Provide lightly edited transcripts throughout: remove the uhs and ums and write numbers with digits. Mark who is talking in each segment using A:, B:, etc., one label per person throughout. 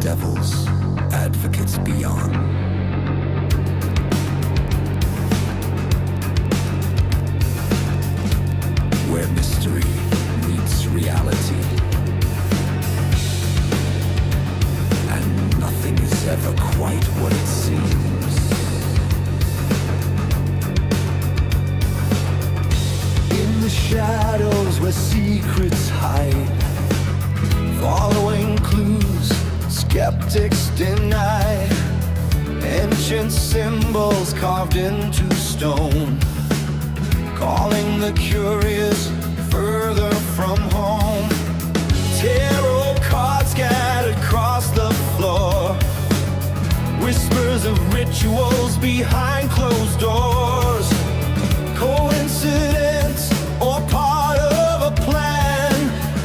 A: Devil's Advocates Beyond. Where mystery meets reality. And nothing is ever quite what it seems. In the shadows where secrets hide, following clues skeptics deny, ancient symbols carved into stone, calling the curious further from home. Tarot cards scattered across the floor, whispers of rituals behind closed doors. Coincidence or part of a plan?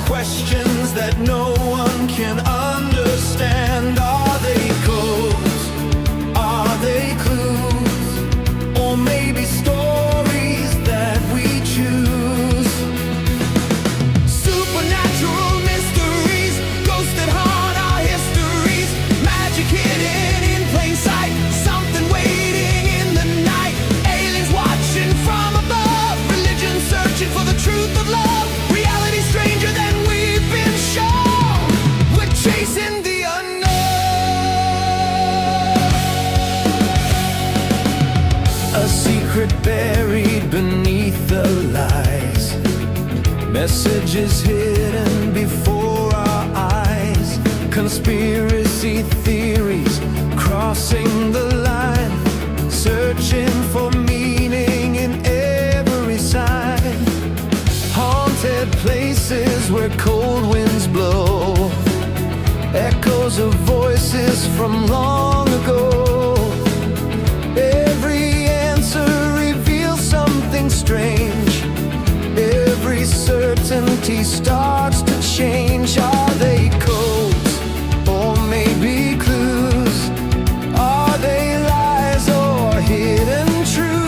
A: Questions that no one can understand. Are they codes? Are they clues? Or maybe stories that we choose? Supernatural mysteries, ghosts that haunt our histories, magic hidden in plain sight, something waiting in the night, aliens watching from above, religion searching for the truth of love, reality stranger than we've been shown. We're chasing the unknown. A secret buried beneath the lies, messages hidden before our eyes, conspiracy theories crossing the line, searching for meaning in every sign. Haunted places where cold winds blow, echoes of voices from long ago. Every answer reveals something strange, every certainty starts to change. Are they codes or maybe clues? Are they lies or hidden truths?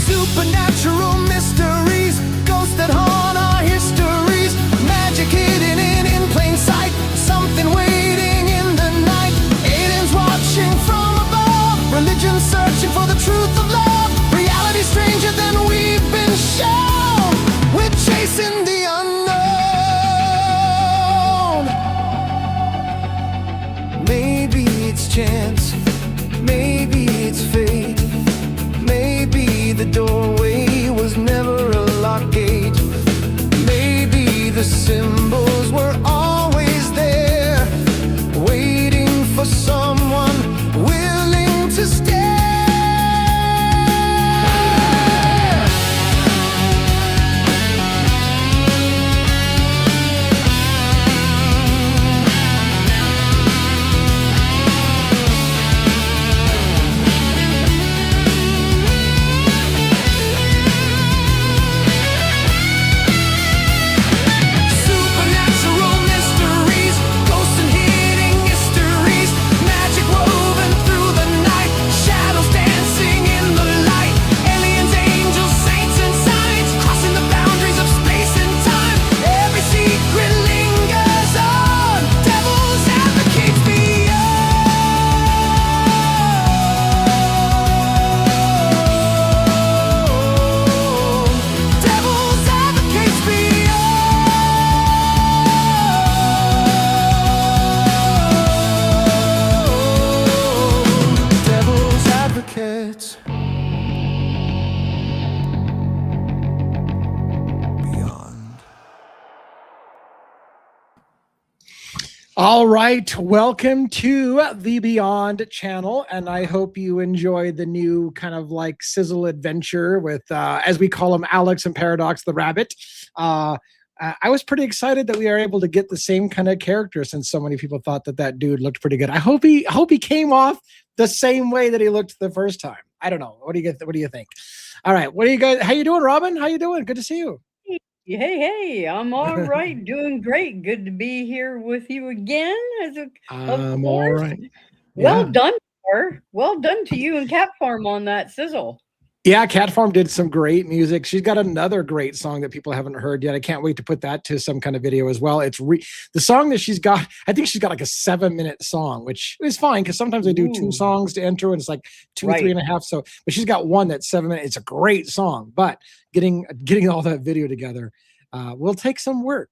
A: Supernatural mysteries, ghosts that haunt our histories, magic hidden in plain sight, something waiting in the night, aliens watching from above, religion searching for the truth of love, reality stranger than we've been shown. We're chasing the unknown. Maybe it's chance, maybe it's fate, maybe the doorway was never a locked gate, maybe the symbols were always there, waiting for someone willing to stay. Supernatural mysteries, ghosts and hidden histories, magic woven through the night, shadows dancing in the light, aliens, angels, saints and signs, crossing the boundaries of space and time. Every secret lingers on, devil's advocates beyond. Devil's advocates beyond. Devil's advocates beyond.
B: All right, welcome to the Beyond channel, and I hope you enjoy the new kind of like sizzle adventure with, as we call him, Alex and Paradox the Rabbit. I was pretty excited that we are able to get the same kind of character, since so many people thought that that dude looked pretty good. I hope he came off the same way that he looked the first time. I don't know. What do you think? All right, what do you guys? How you doing, Robin? How you doing? Good to see you.
C: Hey, I'm all right, doing great. Good to be here with you again.
B: I'm all right.
C: Well
B: Yeah.
C: done, sir. Well done to you and Cat Farm on that sizzle.
B: Yeah, Cat Farm did some great music. She's got another great song that people haven't heard yet. I can't wait to put that to some kind of video as well. The song that she's got. I think she's got like a 7-minute song, which is fine because sometimes I do 2
C: Ooh,
B: songs to intro, and it's like two, three
C: right.
B: and a half. So, but she's got one that's 7 minutes. It's a great song, but getting all that video together will take some work.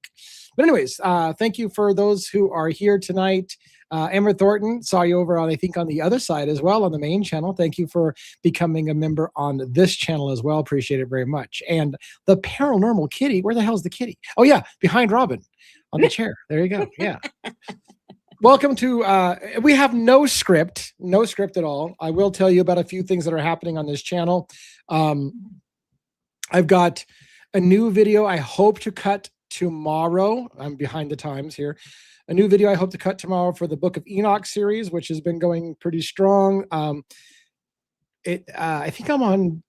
B: But anyways, thank you for those who are here tonight. Amber Thornton, saw you over on, I think, on the other side as well on the main channel. Thank you for becoming a member on this channel as well. Appreciate it very much. And the Paranormal Kitty, where the hell's the kitty? Oh yeah, behind Robin on the chair. There you go. Yeah. Welcome to, we have no script at all. I will tell you about a few things that are happening on this channel. I've got a new video I hope to cut tomorrow. I'm behind the times here. A new video I hope to cut tomorrow for the Book of Enoch series, which has been going pretty strong. I think I'm on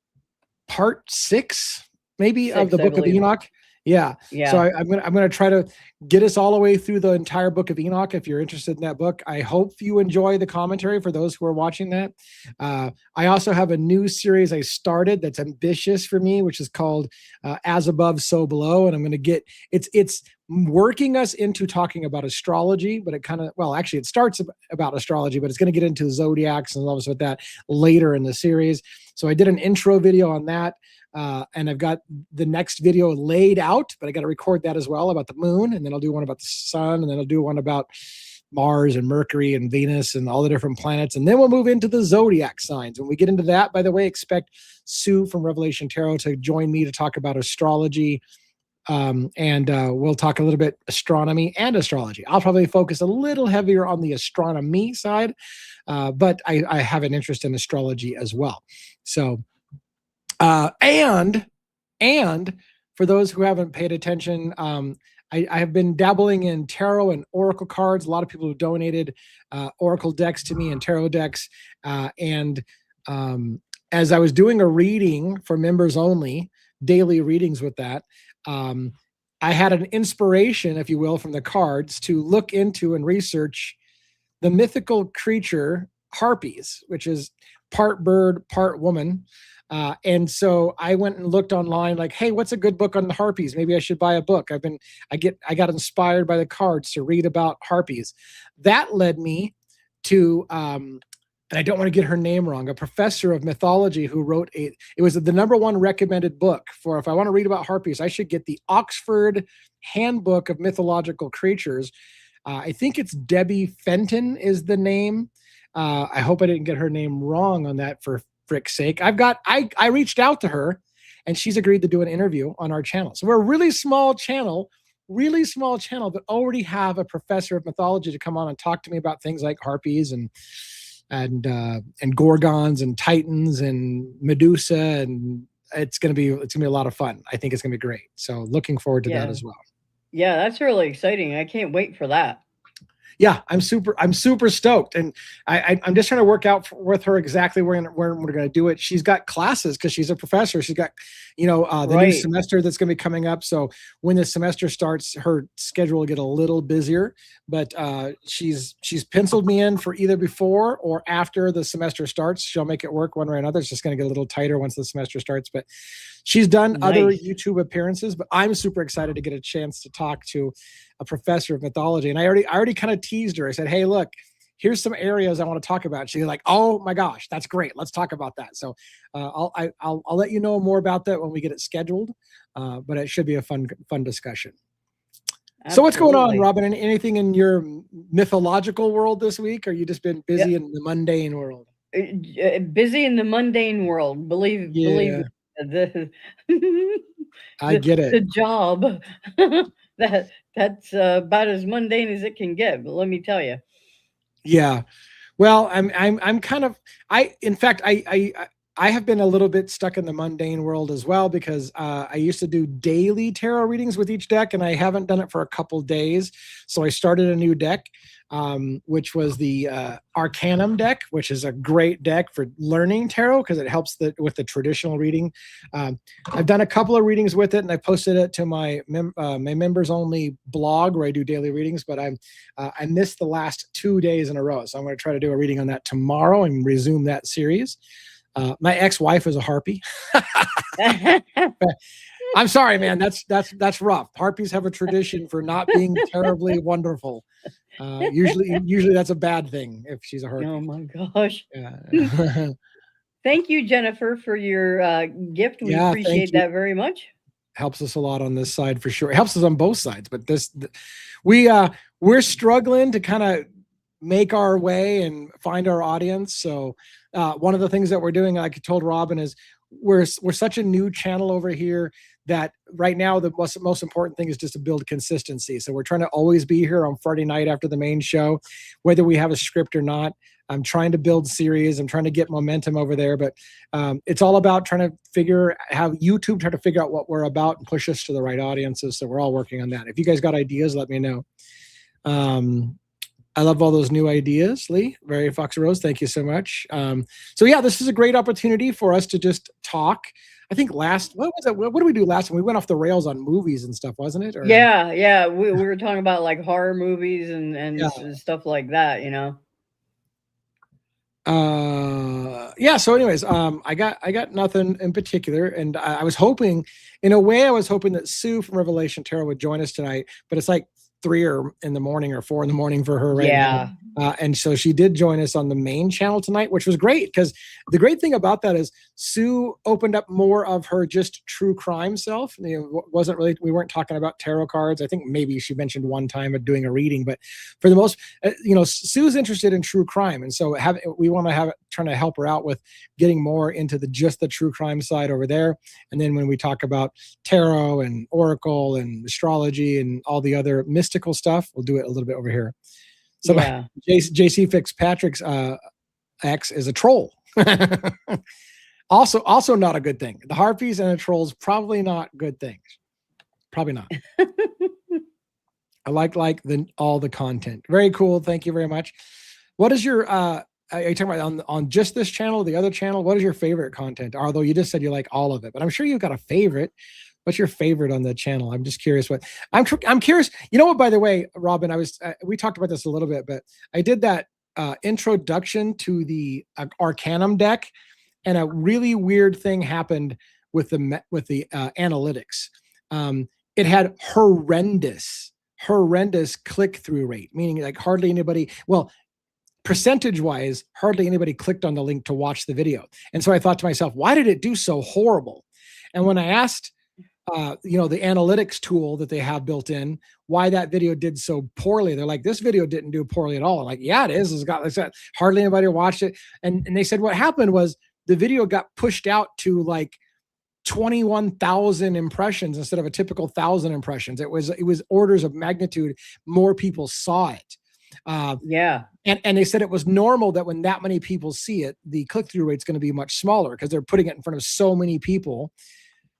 B: part 6, maybe, of the
C: 6, I
B: Book of
C: believe.
B: Enoch. Yeah. So
C: Yeah.
B: I'm gonna try to get us all the way through the entire Book of Enoch. If you're interested in that book, I hope you enjoy the commentary for those who are watching that. I also have a new series I started that's ambitious for me, which is called As Above, So Below, and I'm going to get it's working us into talking about astrology, but it kind of, well, actually it starts about astrology, but it's going to get into the zodiacs and all this with that later in the series. So I did an intro video on that. And I've got the next video laid out, but I got to record that as well about the moon. And then I'll do one about the sun. And then I'll do one about Mars and Mercury and Venus and all the different planets. And then we'll move into the zodiac signs. When we get into that, by the way, expect Sue from Revelation Tarot to join me to talk about astrology. And we'll talk a little bit astronomy and astrology. I'll probably focus a little heavier on the astronomy side, but I have an interest in astrology as well. So, and for those who haven't paid attention, I have been dabbling in tarot and oracle cards. A lot of people have donated oracle decks to me and tarot decks. And as I was doing a reading for members only, daily readings with that, I had an inspiration, if you will, from the cards to look into and research the mythical creature harpies, which is part bird, part woman. And so I went and looked online, like, hey, what's a good book on the harpies? Maybe I should buy a book. I got inspired by the cards to read about harpies. That led me to, and I don't want to get her name wrong, a professor of mythology who wrote it was the #1 recommended book for, if I want to read about harpies, I should get the Oxford Handbook of Mythological Creatures. I think it's Debbie Fenton is the name. I hope I didn't get her name wrong on that for frick's sake. I reached out to her and she's agreed to do an interview on our channel. So we're a really small channel, but already have a professor of mythology to come on and talk to me about things like harpies and gorgons and titans and Medusa, and it's gonna be a lot of fun. I think it's gonna be great. So looking forward to that as well.
C: Yeah, that's really exciting. I can't wait for that.
B: Yeah, I'm super stoked, and I'm just trying to work out with her exactly where we're going to do it. She's got classes because she's a professor. She's got, the new semester that's going to be coming up. So when the semester starts, her schedule will get a little busier. But she's penciled me in for either before or after the semester starts. She'll make it work one way or another. It's just going to get a little tighter once the semester starts. But she's done other YouTube appearances. But I'm super excited to get a chance to talk to a professor of mythology. And I already kind of teased her. I said, hey, look, here's some areas I want to talk about. She's like, oh my gosh, that's great. Let's talk about that. So I'll let you know more about that when we get it scheduled. But it should be a fun discussion. Absolutely. So what's going on, Robin? Anything in your mythological world this week? Or you just been busy in the mundane world?
C: Busy in the mundane world. Believe me,
B: I get it.
C: The job that's about as mundane as it can get. But let me tell you.
B: Yeah. Well, I'm kind of, in fact, I have been a little bit stuck in the mundane world as well, because I used to do daily tarot readings with each deck, and I haven't done it for a couple days. So I started a new deck, which was the Arcanum deck, which is a great deck for learning tarot because it helps with the traditional reading. I've done a couple of readings with it, and I posted it to my members only blog where I do daily readings, but I missed the last 2 days in a row. So I'm going to try to do a reading on that tomorrow and resume that series. My ex-wife is a harpy. I'm sorry, man. That's rough. Harpies have a tradition for not being terribly wonderful. Usually that's a bad thing if she's a harpy.
C: Oh my gosh.
B: Yeah.
C: Thank you, Jennifer, for your gift. We
B: Yeah, thank
C: appreciate
B: you.
C: that very much.
B: Helps us a lot on this side for sure. It helps us on both sides, but we're struggling to kind of make our way and find our audience. So one of the things that we're doing, like I told Robin, is we're such a new channel over here that right now the most important thing is just to build consistency. So we're trying to always be here on Friday night after the main show, whether we have a script or not. I'm trying to build series. I'm trying to get momentum over there, but it's all about trying to have YouTube try to figure out what we're about and push us to the right audiences. So we're all working on that. If you guys got ideas, let me know. I love all those new ideas, Lee. Very Fox Rose, thank you so much. So yeah, this is a great opportunity for us to just talk. I think what was it? What did we do last time? We went off the rails on movies and stuff, wasn't it? Or,
C: yeah. We were talking about like horror movies and stuff like that, you know.
B: Yeah, so anyways, I got nothing in particular, and I was hoping, in a way, that Sue from Revelation Tarot would join us tonight, but it's like 3 in the morning or 4 in the morning for her right now. And so she did join us on the main channel tonight, which was great, because the great thing about that is Sue opened up more of her just true crime self. We weren't talking about tarot cards. I think maybe she mentioned one time of doing a reading, but for the most, Sue's interested in true crime, and so we want to trying to help her out with getting more into just the true crime side over there. And then when we talk about tarot and oracle and astrology and all the other mystical stuff, we'll do it a little bit over here. So yeah. JC Fitzpatrick's ex is a troll. Also not a good thing. The harpies and the trolls, probably not good things. Probably not. I like all the content. Very cool. Thank you very much. What is your are you talking about on just this channel, the other channel? What is your favorite content? Although you just said you like all of it, but I'm sure you've got a favorite. What's your favorite on the channel? I'm just curious. I'm curious. You know what? By the way, Robin, we talked about this a little bit, but I did that introduction to the Arcanum deck, and a really weird thing happened with the analytics. It had horrendous click-through rate, meaning like hardly anybody. Well, percentage-wise, hardly anybody clicked on the link to watch the video. And so I thought to myself, why did it do so horrible? And when I asked the analytics tool that they have built in, why that video did so poorly, they're like, this video didn't do poorly at all. I'm like, yeah, it is. It's got hardly anybody watched it. And they said what happened was the video got pushed out to like 21,000 impressions instead of a typical 1,000 impressions. It was orders of magnitude more people saw it. And they said it was normal that when that many people see it, the click-through rate is going to be much smaller because they're putting it in front of so many people.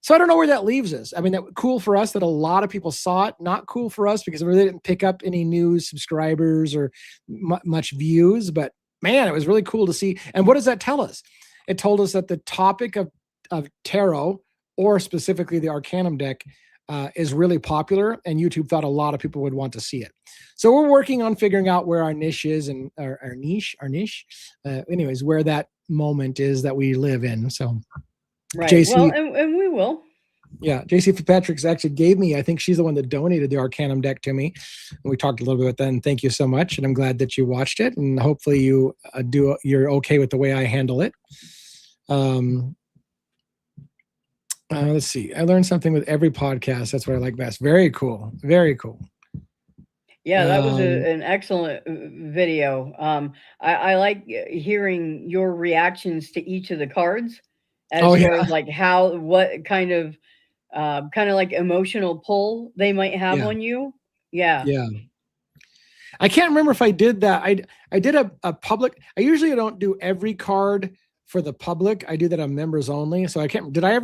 B: So I don't know where that leaves us. I mean, that cool for us that a lot of people saw it. Not cool for us because we really didn't pick up any new subscribers or much views. But man, it was really cool to see. And what does that tell us? It told us that the topic of tarot, or specifically the Arcanum deck, is really popular, and YouTube thought a lot of people would want to see it. So we're working on figuring out where our niche is, and our niche, anyways, where that moment is that we live in. So.
C: Right.
B: JC,
C: well, and we will.
B: Yeah, JC Fitzpatrick actually gave me, I think she's the one that donated the Arcanum deck to me. And we talked a little bit about that, and thank you so much. And I'm glad that you watched it, and hopefully you're okay with the way I handle it. Let's see. I learned something with every podcast. That's what I like best. Very cool. Very cool.
C: Yeah, that was an excellent video. I like hearing your reactions to each of the cards. As far as like what kind of like emotional pull they might have on you. Yeah.
B: I can't remember if I did that. I did a public. I usually don't do every card for the public. I do that on members only. So I can't. Did I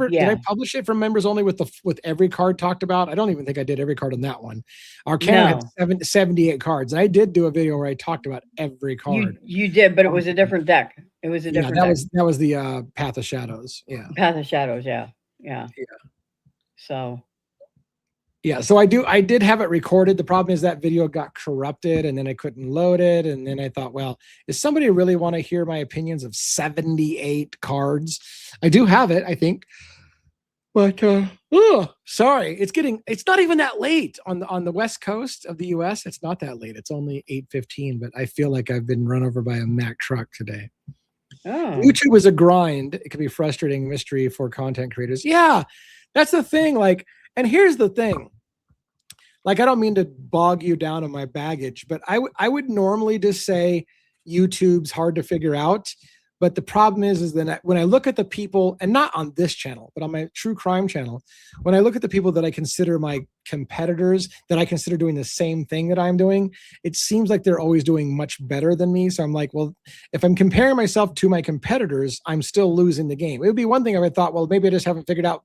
B: publish it for members only with every card talked about? I don't even think I did every card on that one. Arcanum had 78 cards. And I did do a video where I talked about every card.
C: You did, but it was a different deck. It was a different deck.
B: That was the Path of Shadows. Yeah.
C: Path of Shadows. Yeah. So.
B: Yeah, so I did have it recorded. The problem is that video got corrupted and then I couldn't load it. And then I thought, well, does somebody really want to hear my opinions of 78 cards? I do have it, I think. But sorry, it's not even that late on the west coast of the US. It's not that late. It's only 8:15, but I feel like I've been run over by a Mack truck today.
C: Oh.
B: YouTube is a grind. It can be frustrating mystery for content creators. Yeah, that's the thing. Like, and here's the thing. Like, I don't mean to bog you down on my baggage, but I would normally just say YouTube's hard to figure out. But the problem is that when I look at the people, and not on this channel, but on my true crime channel, when I look at the people that I consider my competitors, that I consider doing the same thing that I'm doing, it seems like they're always doing much better than me. So I'm like, well, if I'm comparing myself to my competitors, I'm still losing the game. It would be one thing if I thought, well, maybe I just haven't figured out,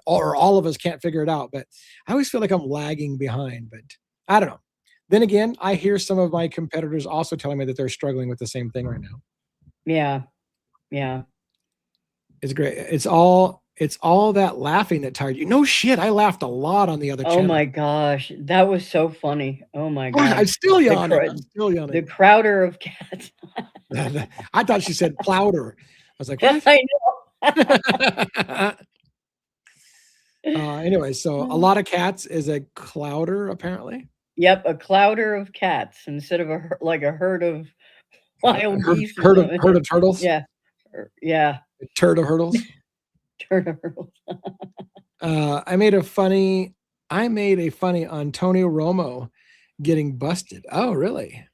B: or all of us can't figure it out. But I always feel like I'm lagging behind. But I don't know. Then again, I hear some of my competitors also telling me that they're struggling with the same thing right now.
C: Yeah. Yeah.
B: It's great. It's all that laughing that tired you. No shit. I laughed a lot on the other channel.
C: Oh my gosh. That was so funny. Oh my God.
B: I'm still yawning. I'm still yawning.
C: The crowder of cats.
B: I thought she said plowder. I was like, what?
C: I
B: know. Anyway, so a lot of cats is a clouder, apparently.
C: Yep, a clouder of cats instead of a herd of wild geese.
B: Herd of turtles.
C: Yeah. Yeah.
B: Turd of hurdles.
C: Turd of hurdles.
B: I made a funny on Tony Romo getting busted. Oh, really?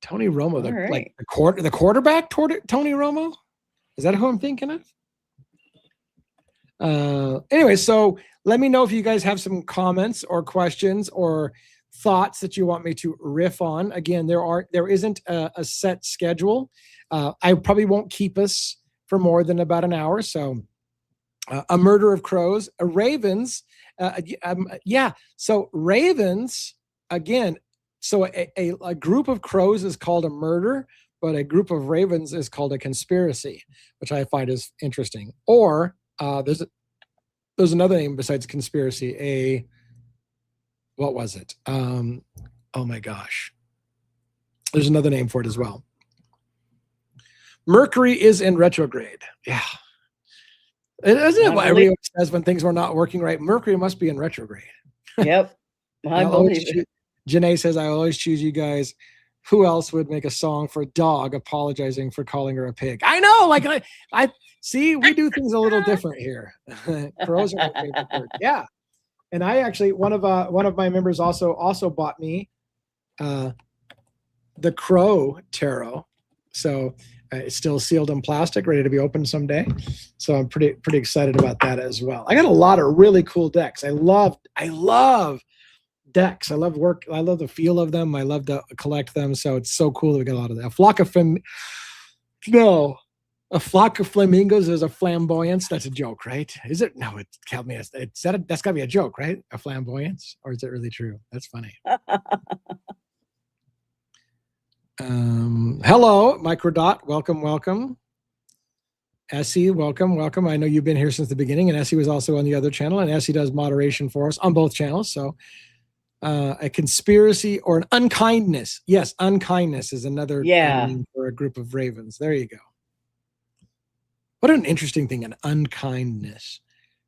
B: Tony Romo, the quarterback Tony Romo? Is that who I'm thinking of? Anyway, so let me know if you guys have some comments or questions or thoughts that you want me to riff on. Again, there isn't a set schedule. I probably won't keep us for more than about an hour. So a murder of crows, ravens. So ravens, again, so a group of crows is called a murder, but a group of ravens is called a conspiracy, which I find is interesting. Or there's another name besides conspiracy. What was it? Oh my gosh. There's another name for it as well. Mercury is in retrograde. Yeah. Isn't it what everyone says when things were not working right? Mercury must be in retrograde.
C: Yep. I believe it.
B: Janae says, I always choose you guys. Who else would make a song for a dog apologizing for calling her a pig? I know. Like I see, we do things a little different here. Crows are my favorite bird. Yeah. And I actually, one of my members also bought me the Crow Tarot. So it's still sealed in plastic, ready to be opened someday. So I'm pretty excited about that as well. I got a lot of really cool decks. I love decks. I love the feel of them. I love to collect them. So it's so cool that we got a lot of that. A flock of flamingos is a flamboyance. That's a joke, right? Is it? No, tell me that's gotta be a joke, right? A flamboyance, or is it really true? That's funny. Hello, Microdot. Welcome. Essie, welcome. I know you've been here since the beginning, and Essie was also on the other channel, and Essie does moderation for us on both channels. So a conspiracy or an unkindness. Yes, unkindness is another name for a group of ravens. There you go. What an interesting thing, an unkindness.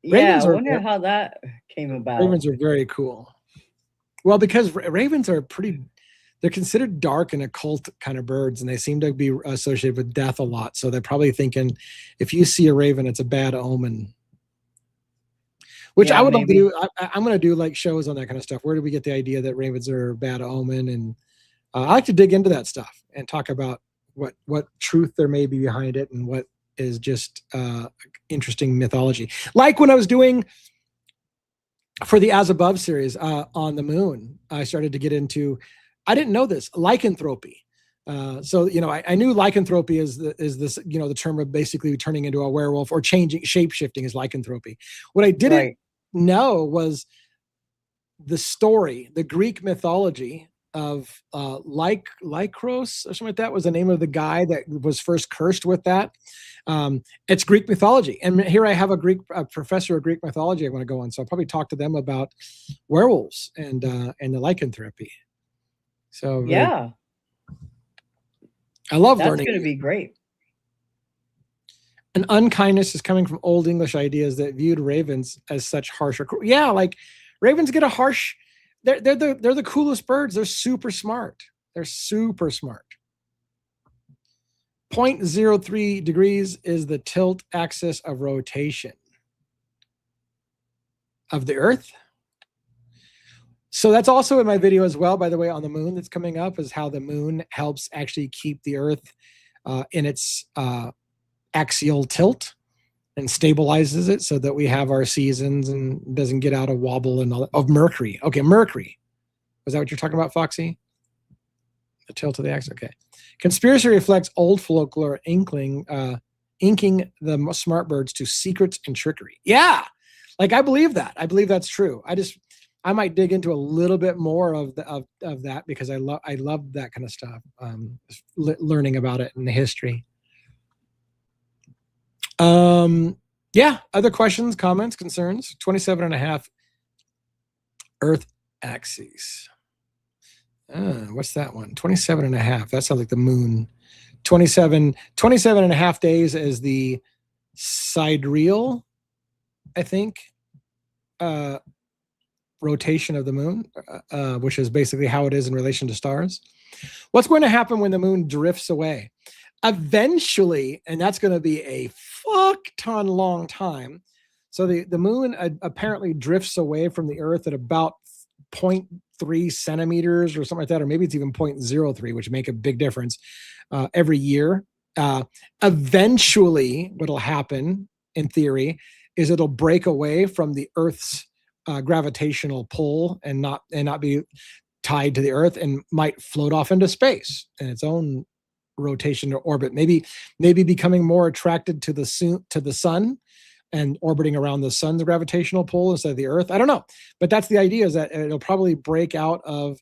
C: I wonder how that came about.
B: Ravens are very cool. Well, because ravens are they're considered dark and occult kind of birds, and they seem to be associated with death a lot. So they're probably thinking if you see a raven, it's a bad omen. Which I would love to do. I'm going to do like shows on that kind of stuff. Where do we get the idea that ravens are a bad omen? And I like to dig into that stuff and talk about what truth there may be behind it and what is just interesting mythology. Like when I was doing for the As Above series on the moon, I started to get into, I didn't know this, lycanthropy. So, I knew lycanthropy is this, the term of basically turning into a werewolf or shape-shifting is lycanthropy. What I didn't know was the story, the Greek mythology of Lycros or something like that was the name of the guy that was first cursed with that. It's Greek mythology, and here I have a professor of Greek mythology I want to go on, so I'll probably talk to them about werewolves and the lycanthropy. So
C: yeah,
B: I love
C: that's
B: learning.
C: going to be great.
B: An unkindness is coming from Old English ideas that viewed ravens as such harsh or yeah, like ravens get a harsh. They're the coolest birds. They're super smart. They're super smart. 0.03 degrees is the tilt axis of rotation of the Earth. So that's also in my video as well, by the way, on the moon that's coming up, is how the moon helps actually keep the Earth in its axial tilt and stabilizes it so that we have our seasons and doesn't get out of wobble and all that. Of Mercury. Okay, Mercury. Was that what you're talking about, Foxy? The tilt of the axis. Okay. Conspiracy reflects old folklore inking the smart birds to secrets and trickery. Yeah, like I believe that. I believe that's true. I might dig into a little bit more of that because I love that kind of stuff. Learning about it in the history. Yeah, other questions, comments, concerns? 27.5 Earth axes. What's that one? 27.5. That sounds like the moon. 27.5 days is the sidereal, I think, rotation of the moon, which is basically how it is in relation to stars. What's going to happen when the moon drifts away? Eventually, and that's going to be a fuck ton long time. So the moon apparently drifts away from the Earth at about 0.3 centimeters or something like that, or maybe it's even 0.03, which make a big difference every year. Eventually, what'll happen, in theory, is it'll break away from the Earth's gravitational pull and not be tied to the Earth, and might float off into space in its own rotation or orbit, maybe becoming more attracted to the sun and orbiting around the sun's gravitational pull instead of the Earth. I don't know, but that's the idea, is that it'll probably break out of,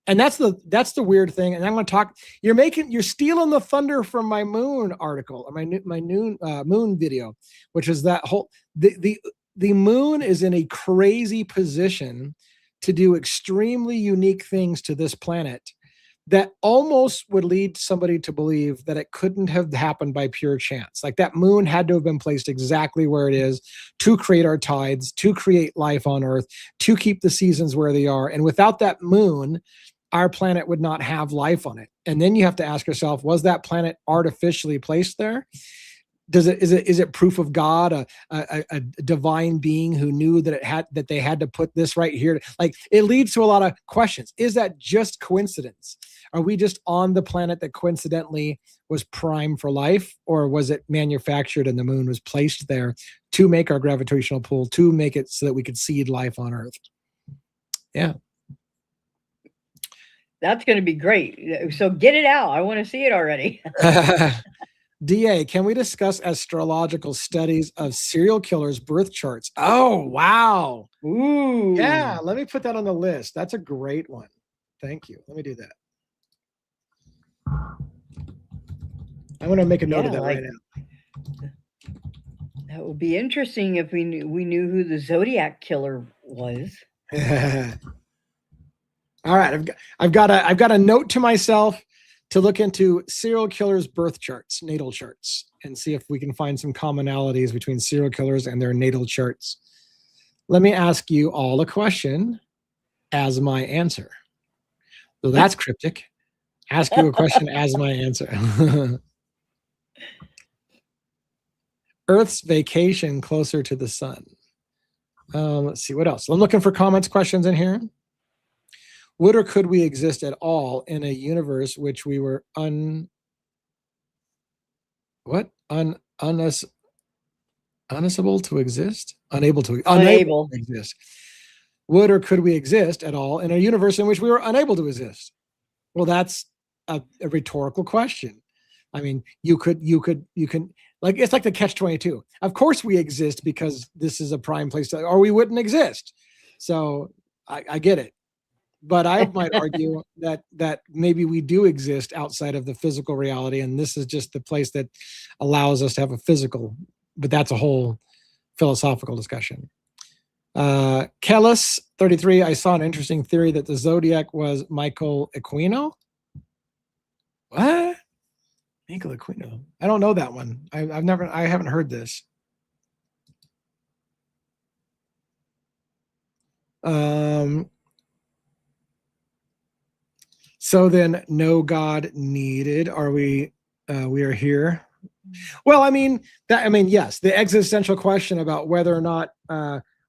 B: and that's the weird thing. And I'm going to talk. You're stealing the thunder from my moon article, or my moon video, which is that whole the moon is in a crazy position to do extremely unique things to this planet that almost would lead somebody to believe that it couldn't have happened by pure chance. Like that moon had to have been placed exactly where it is to create our tides, to create life on Earth, to keep the seasons where they are. And without that moon, our planet would not have life on it. And then you have to ask yourself, was that planet artificially placed there? Is it proof of God, a divine being who knew that they had to put this right here? Like, it leads to a lot of questions. Is that just coincidence? Are we just on the planet that coincidentally was primed for life, or was it manufactured and the moon was placed there to make our gravitational pull, to make it so that we could seed life on Earth? Yeah.
C: That's going to be great. So get it out. I want to see it already.
B: DA, can we discuss astrological studies of serial killers' birth charts? Oh, wow.
C: Ooh.
B: Yeah, let me put that on the list. That's a great one. Thank you. Let me do that. I'm going to make a note of that right now.
C: That would be interesting if we knew who the Zodiac killer was.
B: All right, I've got a note to myself to look into serial killers' birth charts, natal charts, and see if we can find some commonalities between serial killers and their natal charts. Let me ask you all a question as my answer. So that's cryptic. Ask you a question as my answer. Earth's vacation closer to the sun. Let's see what else. I'm looking for comments, questions in here. Would or could we exist at all in a universe which we were unable to exist? Unable to exist. Would or could we exist at all in a universe in which we were unable to exist? Well, that's a rhetorical question. I mean, you can, like, it's like the catch-22. Of course we exist because this is a prime place to, or we wouldn't exist. So I get it. But I might argue that maybe we do exist outside of the physical reality, and this is just the place that allows us to have a physical. But that's a whole philosophical discussion. Kellis 33. I saw an interesting theory that the zodiac was Michael Aquino. What? Michael Aquino? I don't know that one. I haven't heard this. So then, no God needed. Are we? We are here. Well, yes, the existential question about whether or not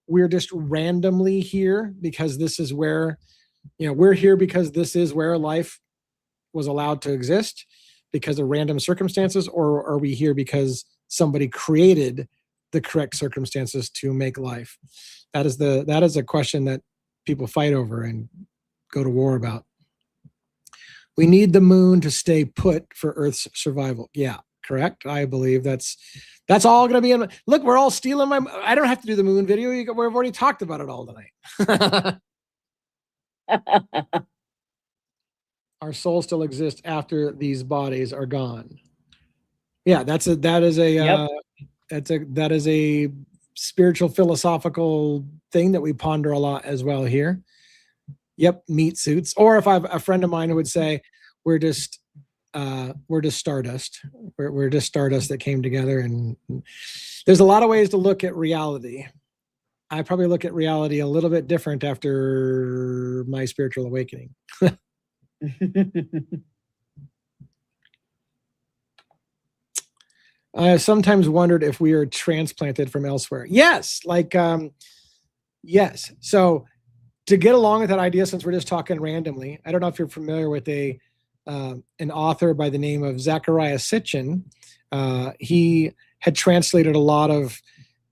B: we're just randomly here because this is where, we're here because this is where life was allowed to exist because of random circumstances, or are we here because somebody created the correct circumstances to make life? That is a question that people fight over and go to war about. We need the moon to stay put for Earth's survival. Yeah, correct. I believe that's all going to be in. Look, we're all stealing my. I don't have to do the moon video. We've already talked about it all tonight. Our soul still exists after these bodies are gone. Yeah, that is a spiritual philosophical thing that we ponder a lot as well here. Yep, meat suits. Or if a friend of mine who would say, we're just stardust. We're just stardust that came together. And there's a lot of ways to look at reality. I probably look at reality a little bit different after my spiritual awakening. I have sometimes wondered if we are transplanted from elsewhere. Yes, yes. So to get along with that idea, since we're just talking randomly, I don't know if you're familiar with an author by the name of Zecharia Sitchin. He had translated a lot of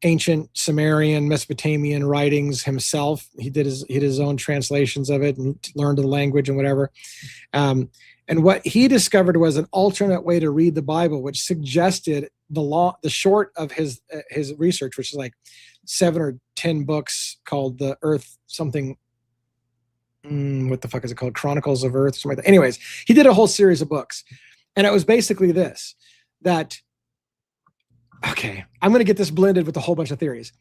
B: ancient Sumerian, Mesopotamian writings himself. He did his own translations of it and learned the language and whatever. And what he discovered was an alternate way to read the Bible, which suggested the short of his research, which is like 7 or 10 books, called the Earth something. What the fuck is it called? Chronicles of Earth, something like that. Anyways, he did a whole series of books, and it was basically this: that. Okay, I'm going to get this blended with a whole bunch of theories.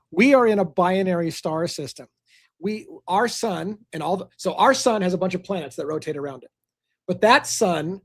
B: We are in a binary star system. Our sun our sun has a bunch of planets that rotate around it. But that sun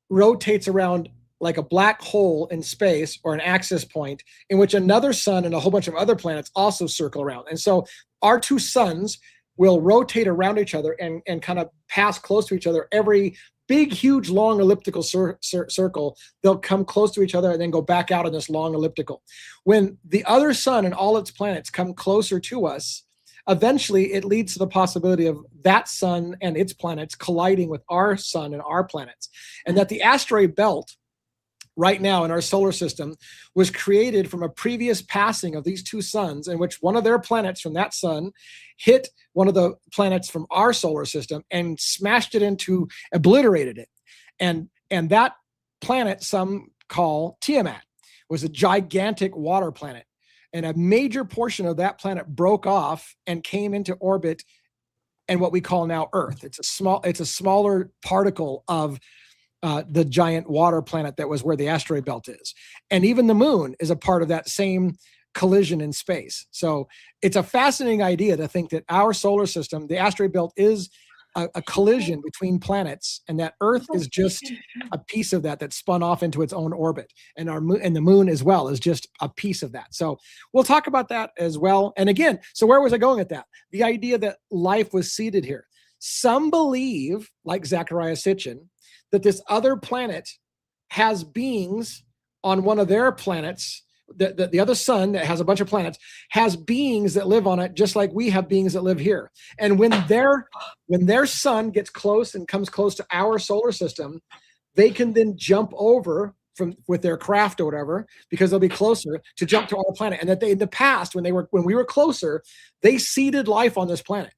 B: rotates around like a black hole in space, or an axis point in which another sun and a whole bunch of other planets also circle around. And so our two suns will rotate around each other and kind of pass close to each other. Every big, huge, long elliptical circle, they'll come close to each other and then go back out in this long elliptical. When the other sun and all its planets come closer to us, eventually it leads to the possibility of that sun and its planets colliding with our sun and our planets. And that the asteroid belt right now in our solar system was created from a previous passing of these two suns, in which one of their planets from that sun hit one of the planets from our solar system and smashed it obliterated it. And that planet, some call Tiamat, was a gigantic water planet. And a major portion of that planet broke off and came into orbit and what we call now Earth. It's a smaller particle of the giant water planet that was where the asteroid belt is. And even the moon is a part of that same collision in space. So it's a fascinating idea to think that our solar system, the asteroid belt, is a collision between planets, and that Earth is just a piece of that spun off into its own orbit. And the moon as well is just a piece of that. So we'll talk about that as well. And again, so where was I going at that? The idea that life was seeded here. Some believe, like Zecharia Sitchin, that this other planet has beings on one of their planets. The other sun that has a bunch of planets has beings that live on it, just like we have beings that live here. And when their sun gets close and comes close to our solar system, they can then jump over with their craft or whatever, because they'll be closer to jump to our planet. And that in the past, when we were closer, they seeded life on this planet.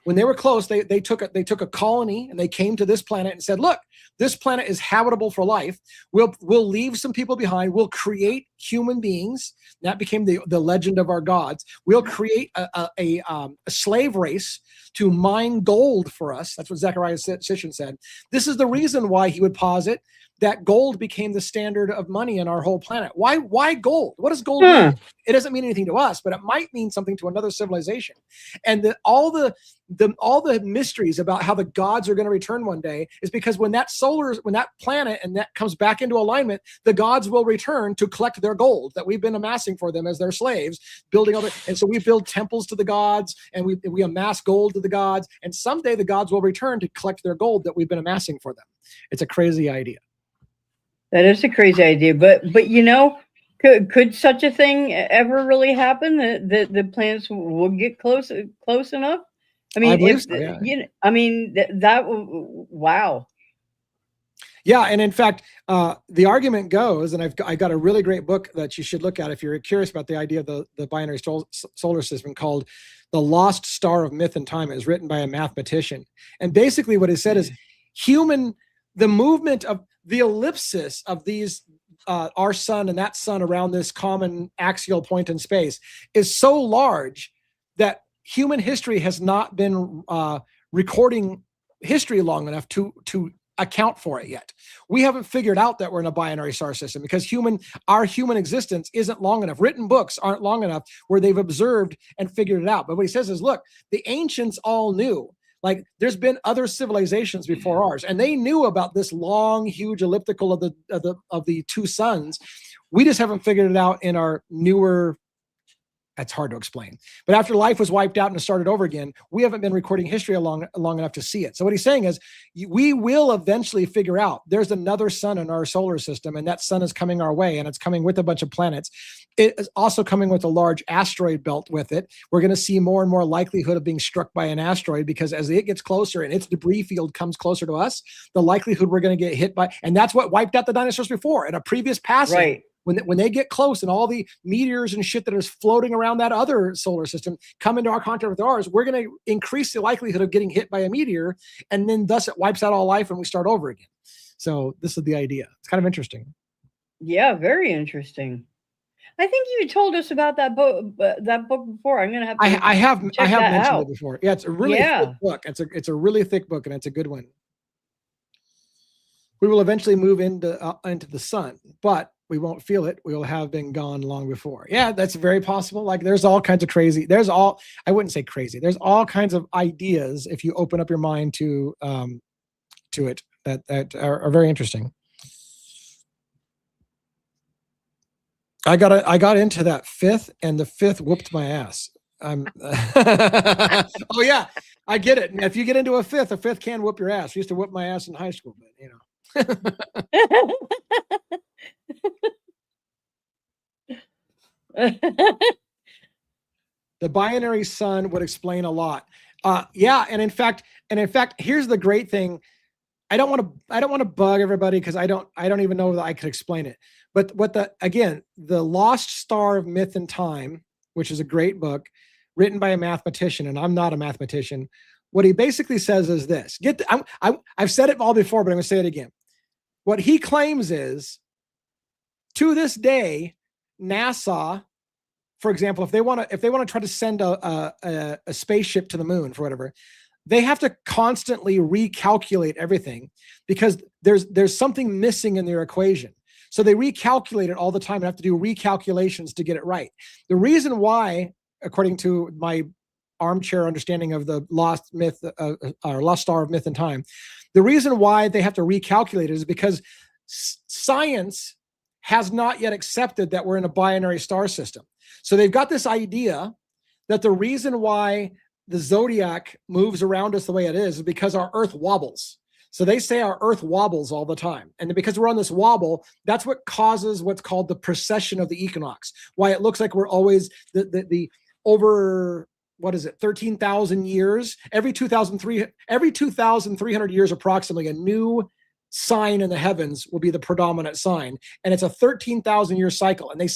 B: When they were close, they took a colony and they came to this planet and said, look, this planet is habitable for life. We'll leave some people behind. We'll create human beings. That became the legend of our gods. We'll create a slave race to mine gold for us. That's what Zecharia Sitchin said. This is the reason why he would posit that gold became the standard of money in our whole planet. Why gold? What does gold mean? It doesn't mean anything to us, but it might mean something to another civilization. And all the mysteries about how the gods are going to return one day is because when that planet and that comes back into alignment, the gods will return to collect their gold that we've been amassing for them as their slaves, building all and so we build temples to the gods, and we amass gold to the gods, and someday the gods will return to collect their gold that we've been amassing for them. It's a crazy idea.
C: That is a crazy idea, but could such a thing ever really happen, that the planets will get close enough? I mean, wow.
B: Yeah, and in fact, the argument goes, and I got a really great book that you should look at if you're curious about the idea of the binary solar system, called "The Lost Star of Myth and Time." It was written by a mathematician, and basically what he said is the movement of the ellipsis of these our sun and that sun around this common axial point in space is so large that human history has not been recording history long enough to account for it yet. We haven't figured out that we're in a binary star system because our human existence isn't long enough. Written books aren't long enough where they've observed and figured it out. But what he says is, look, the ancients all knew. Like, there's been other civilizations before ours, and they knew about this long, huge elliptical of the two suns. We just haven't figured it out in our newer. That's hard to explain. But after life was wiped out and started over again, we haven't been recording history long enough to see it. So what he's saying is, we will eventually figure out there's another sun in our solar system, and that sun is coming our way, and it's coming with a bunch of planets. It is also coming with a large asteroid belt with it. We're going to see more and more likelihood of being struck by an asteroid, because as it gets closer and its debris field comes closer to us, the likelihood we're going to get hit by, and that's what wiped out the dinosaurs before in a previous passing.
C: Right.
B: When they get close and all the meteors and shit that is floating around that other solar system come into our contact with ours, we're going to increase the likelihood of getting hit by a meteor, and then thus it wipes out all life and we start over again. So this is the idea. It's kind of interesting.
C: Yeah, very interesting. I think you told us about that book before. I'm going to have to
B: I have mentioned it before. Yeah, it's a really thick book. It's a really thick book, and it's a good one. We will eventually move into the sun, but we won't feel it. We will have been gone long before. Yeah, that's very possible. Like, there's all kinds of crazy. I wouldn't say crazy. There's all kinds of ideas if you open up your mind to it that are very interesting. I got into that fifth, and the fifth whooped my ass. Oh yeah, I get it. If you get into a fifth can whoop your ass. I used to whoop my ass in high school, but you know. The binary sun would explain a lot. Yeah, and in fact, here's the great thing. I don't want to bug everybody because I don't even know that I could explain it. But the Lost Star of Myth and Time, which is a great book written by a mathematician, and I'm not a mathematician. What he basically says is this. I've said it all before, but I'm going to say it again. What he claims is, to this day, NASA, for example, if they want to try to send a spaceship to the moon for whatever, they have to constantly recalculate everything because there's something missing in their equation. So they recalculate it all the time and have to do recalculations to get it right. The reason why, according to my armchair understanding of the lost star of myth and time, the reason why they have to recalculate it is because science has not yet accepted that we're in a binary star system. So they've got this idea that the reason why the zodiac moves around us the way it is because our Earth wobbles. So they say our Earth wobbles all the time. And because we're on this wobble, that's what causes what's called the precession of the equinox. Why it looks like we're always the over, 13,000 years, every 2,300 years approximately, a new sign in the heavens will be the predominant sign. And it's a 13,000 year cycle. And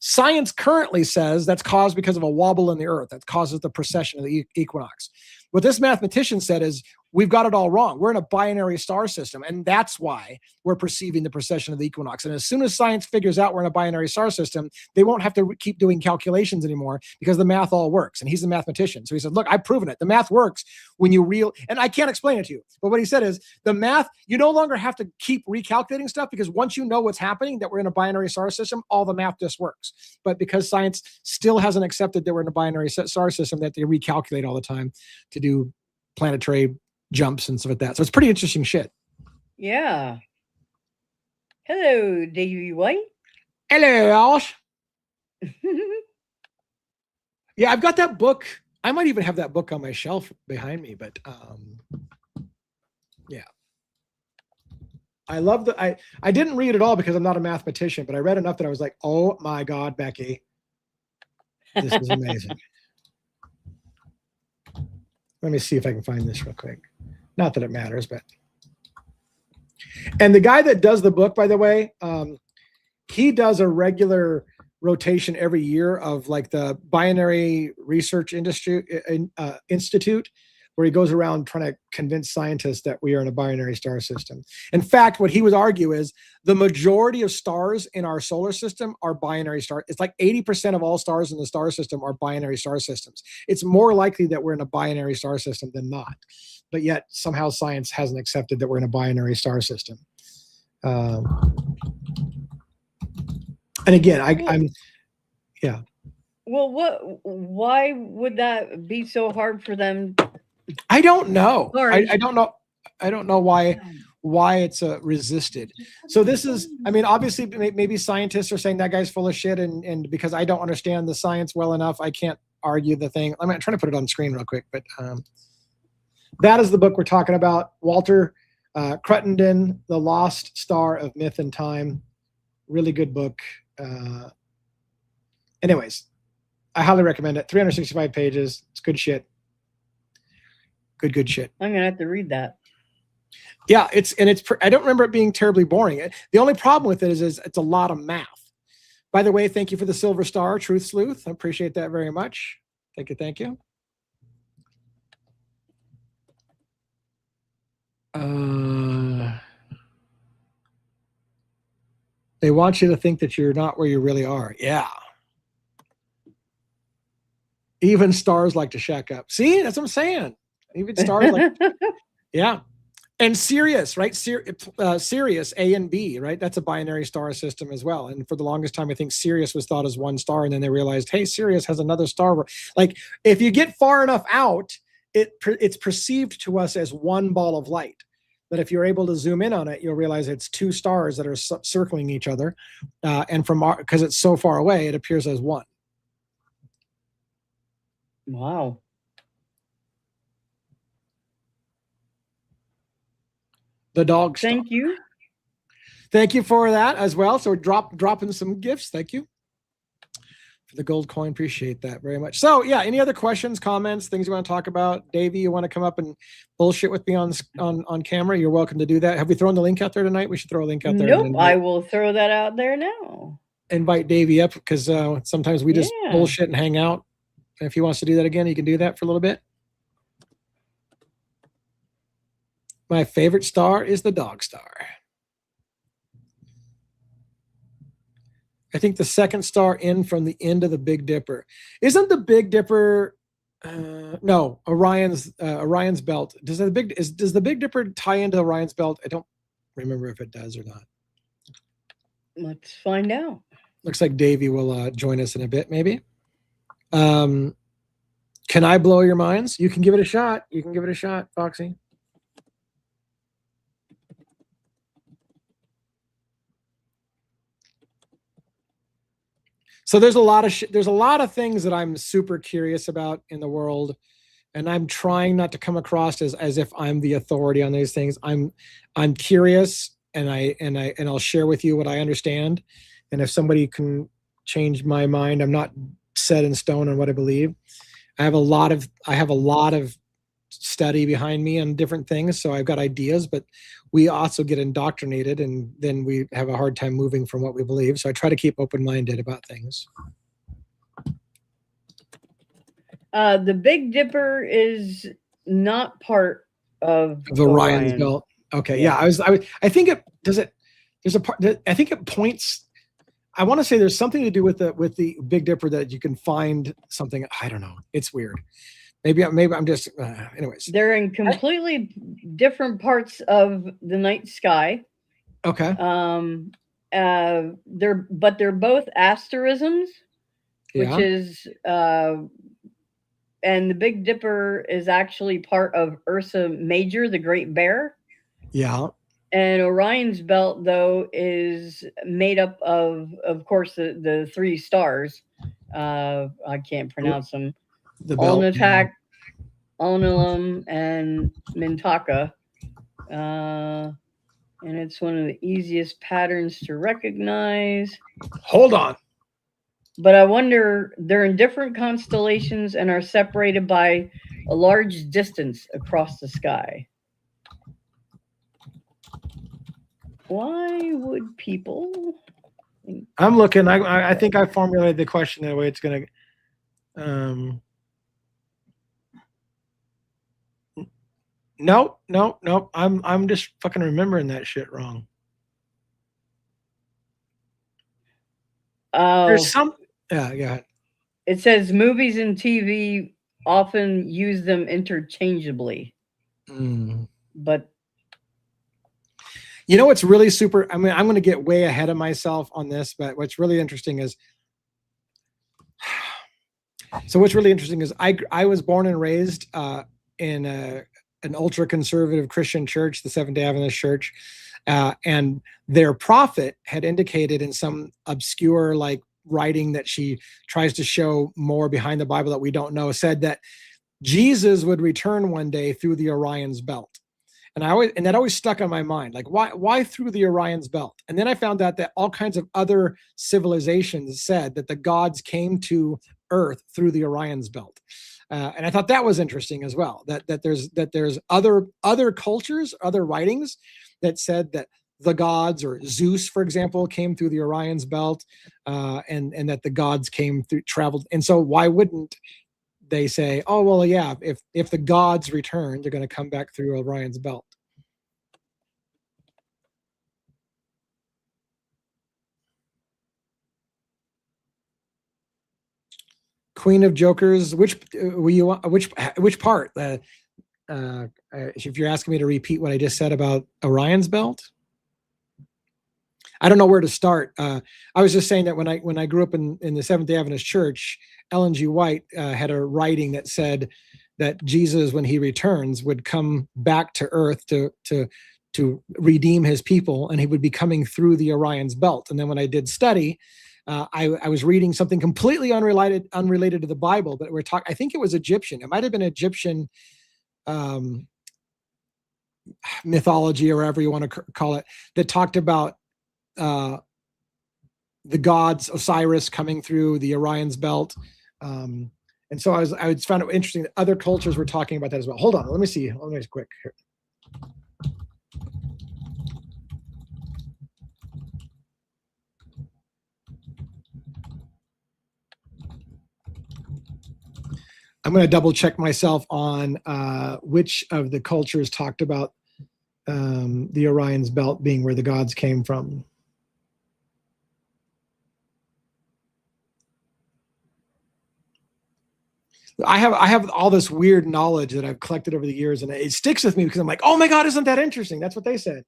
B: science currently says that's caused because of a wobble in the Earth that causes the precession of the equinox. What this mathematician said is, we've got it all wrong. We're in a binary star system, and that's why we're perceiving the precession of the equinox. And as soon as science figures out we're in a binary star system, they won't have to keep doing calculations anymore because the math all works. And he's a mathematician. So he said, look, I've proven it. The math works when you and I can't explain it to you. But what he said is the math, you no longer have to keep recalculating stuff because once you know what's happening, that we're in a binary star system, all the math just works. But because science still hasn't accepted that we're in a binary star system, that they recalculate all the time to do planetary jumps and stuff like that. So it's pretty interesting shit.
C: Yeah. Hello, Davey White.
B: Hello, Alsh. Yeah, I've got that book. I might even have that book on my shelf behind me, but yeah. I love I didn't read it all because I'm not a mathematician, but I read enough that I was like, oh my God, Becky. This is amazing. Let me see if I can find this real quick. Not that it matters, but. And the guy that does the book, by the way, he does a regular rotation every year of like the Binary Research Institute, where he goes around trying to convince scientists that we are in a binary star system. In fact, what he would argue is the majority of stars in our solar system are binary stars. It's like 80% of all stars in the star system are binary star systems. It's more likely that we're in a binary star system than not. But yet somehow science hasn't accepted that we're in a binary star system. And again, I'm, yeah.
C: Well, why would that be so hard for them?
B: I don't know. I don't know. I don't know why it's resisted. So this is, I mean, obviously maybe scientists are saying that guy's full of shit, and because I don't understand the science well enough, I can't argue the thing. I'm trying to put it on screen real quick, but that is the book we're talking about. Walter Cruttenden, The Lost Star of Myth and Time. Really good book. Anyways, I highly recommend it. 365 pages. It's good shit. Good shit.
C: I'm gonna have to read that.
B: Yeah, I don't remember it being terribly boring. The only problem with it is it's a lot of math. By the way, thank you for the silver star, Truth Sleuth. I appreciate that very much. Thank you. They want you to think that you're not where you really are. Yeah. Even stars like to shack up. See, that's what I'm saying. Even stars like, yeah. And Sirius, right? Sirius, A and B, right? That's a binary star system as well. And for the longest time, I think Sirius was thought as one star. And then they realized, hey, Sirius has another star. Like, if you get far enough out, it's perceived to us as one ball of light. But if you're able to zoom in on it, you'll realize it's two stars that are circling each other. And because it's so far away, it appears as one.
C: Wow.
B: The dog star.
C: Thank you.
B: Thank you for that as well. So dropping some gifts. Thank you for the gold coin. Appreciate that very much. So yeah, any other questions, comments, things you want to talk about? Davey, you want to come up and bullshit with me on camera? You're welcome to do that. Have we thrown the link out there tonight? We should throw a link out there.
C: Nope, I will throw that out there now.
B: Invite Davey up because sometimes we just bullshit and hang out. And if he wants to do that again, he can do that for a little bit. My favorite star is the dog star. I think the second star in from the end of the Big Dipper. Isn't the Big Dipper no, Orion's belt. Does the Big Dipper tie into Orion's belt? I don't remember if it does or not.
C: Let's find out.
B: Looks like Davey will join us in a bit, maybe. Can I blow your minds? You can give it a shot. You can give it a shot, Foxy. So there's a lot of things that I'm super curious about in the world, and I'm trying not to come across as if I'm the authority on these things. I'm curious, and I'll share with you what I understand. And if somebody can change my mind, I'm not set in stone on what I believe. I have a lot of study behind me on different things, so I've got ideas, but we also get indoctrinated, and then we have a hard time moving from what we believe. So I try to keep open-minded about things.
C: The Big Dipper is not part of
B: Orion's
C: Orion.
B: belt. Okay, yeah. I think it does it. There's a part that I think it points. I want to say there's something to do with the Big Dipper that you can find something. I don't know. It's weird. Maybe I'm just. Anyways,
C: They're in completely different parts of the night sky.
B: okay.
C: They're both asterisms, which
B: Yeah.
C: is and the Big Dipper is actually part of Ursa Major, the Great Bear.
B: Yeah.
C: And Orion's belt, though, is made up of course, the three stars. I can't pronounce them.
B: The belt.
C: Alnitak, Alnilam, and Mintaka. And it's one of the easiest patterns to recognize.
B: Hold on.
C: But I wonder, they're in different constellations and are separated by a large distance across the sky. Why would people?
B: I'm looking. I think I formulated the question the way it's gonna. Nope. I'm just fucking remembering that shit wrong.
C: Oh,
B: there's some. Yeah.
C: It says movies and TV often use them interchangeably, but
B: you know what's really super. I mean, I'm going to get way ahead of myself on this, but what's really interesting is. So what's really interesting is I was born and raised in an ultra conservative Christian church, the Seventh-day Adventist Church, and their prophet had indicated in some obscure like writing that she tries to show more behind the Bible that we don't know, said that Jesus would return one day through the Orion's belt. And that always stuck on my mind. Like, why through the Orion's belt? And then I found out that all kinds of other civilizations said that the gods came to Earth through the Orion's belt. And I thought that was interesting as well, that there's other cultures, other writings that said that the gods, or Zeus, for example, came through the Orion's belt, and that the gods traveled. And so why wouldn't they say, oh, well, yeah, if the gods return, they're going to come back through Orion's belt? Queen of Jokers, which part? If you're asking me to repeat what I just said about Orion's belt, I don't know where to start. I was just saying that when I grew up in the Seventh-day Adventist Church, Ellen G. White had a writing that said that Jesus, when he returns, would come back to Earth to redeem his people, and he would be coming through the Orion's belt. And then when I did study, I was reading something completely unrelated to the Bible, but I think it was Egyptian. It might have been Egyptian mythology, or whatever you want to call it, that talked about the gods, Osiris coming through the Orion's belt. And so I found it interesting that other cultures were talking about that as well. Hold on, let me see. Let me just quick here. I'm going to double check myself on which of the cultures talked about the Orion's belt being where the gods came from. I have all this weird knowledge that I've collected over the years, and it sticks with me because I'm like, oh my God, isn't that interesting? That's what they said.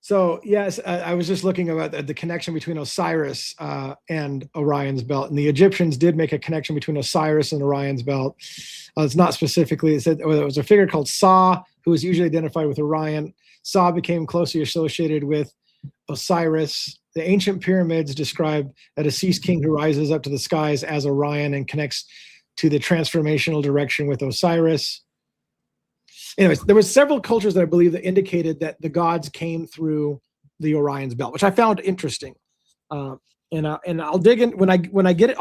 B: So yes, I was just looking about the connection between Osiris and Orion's belt, and the Egyptians did make a connection between Osiris and Orion's belt. It's not specifically, it said it was a figure called Sa, who was usually identified with Orion. Sa became closely associated with Osiris. The ancient pyramids describe a deceased king who rises up to the skies as Orion and connects to the transformational direction with Osiris. Anyways, there were several cultures that I believe that indicated that the gods came through the Orion's belt, which I found interesting. And I'll dig in when I get it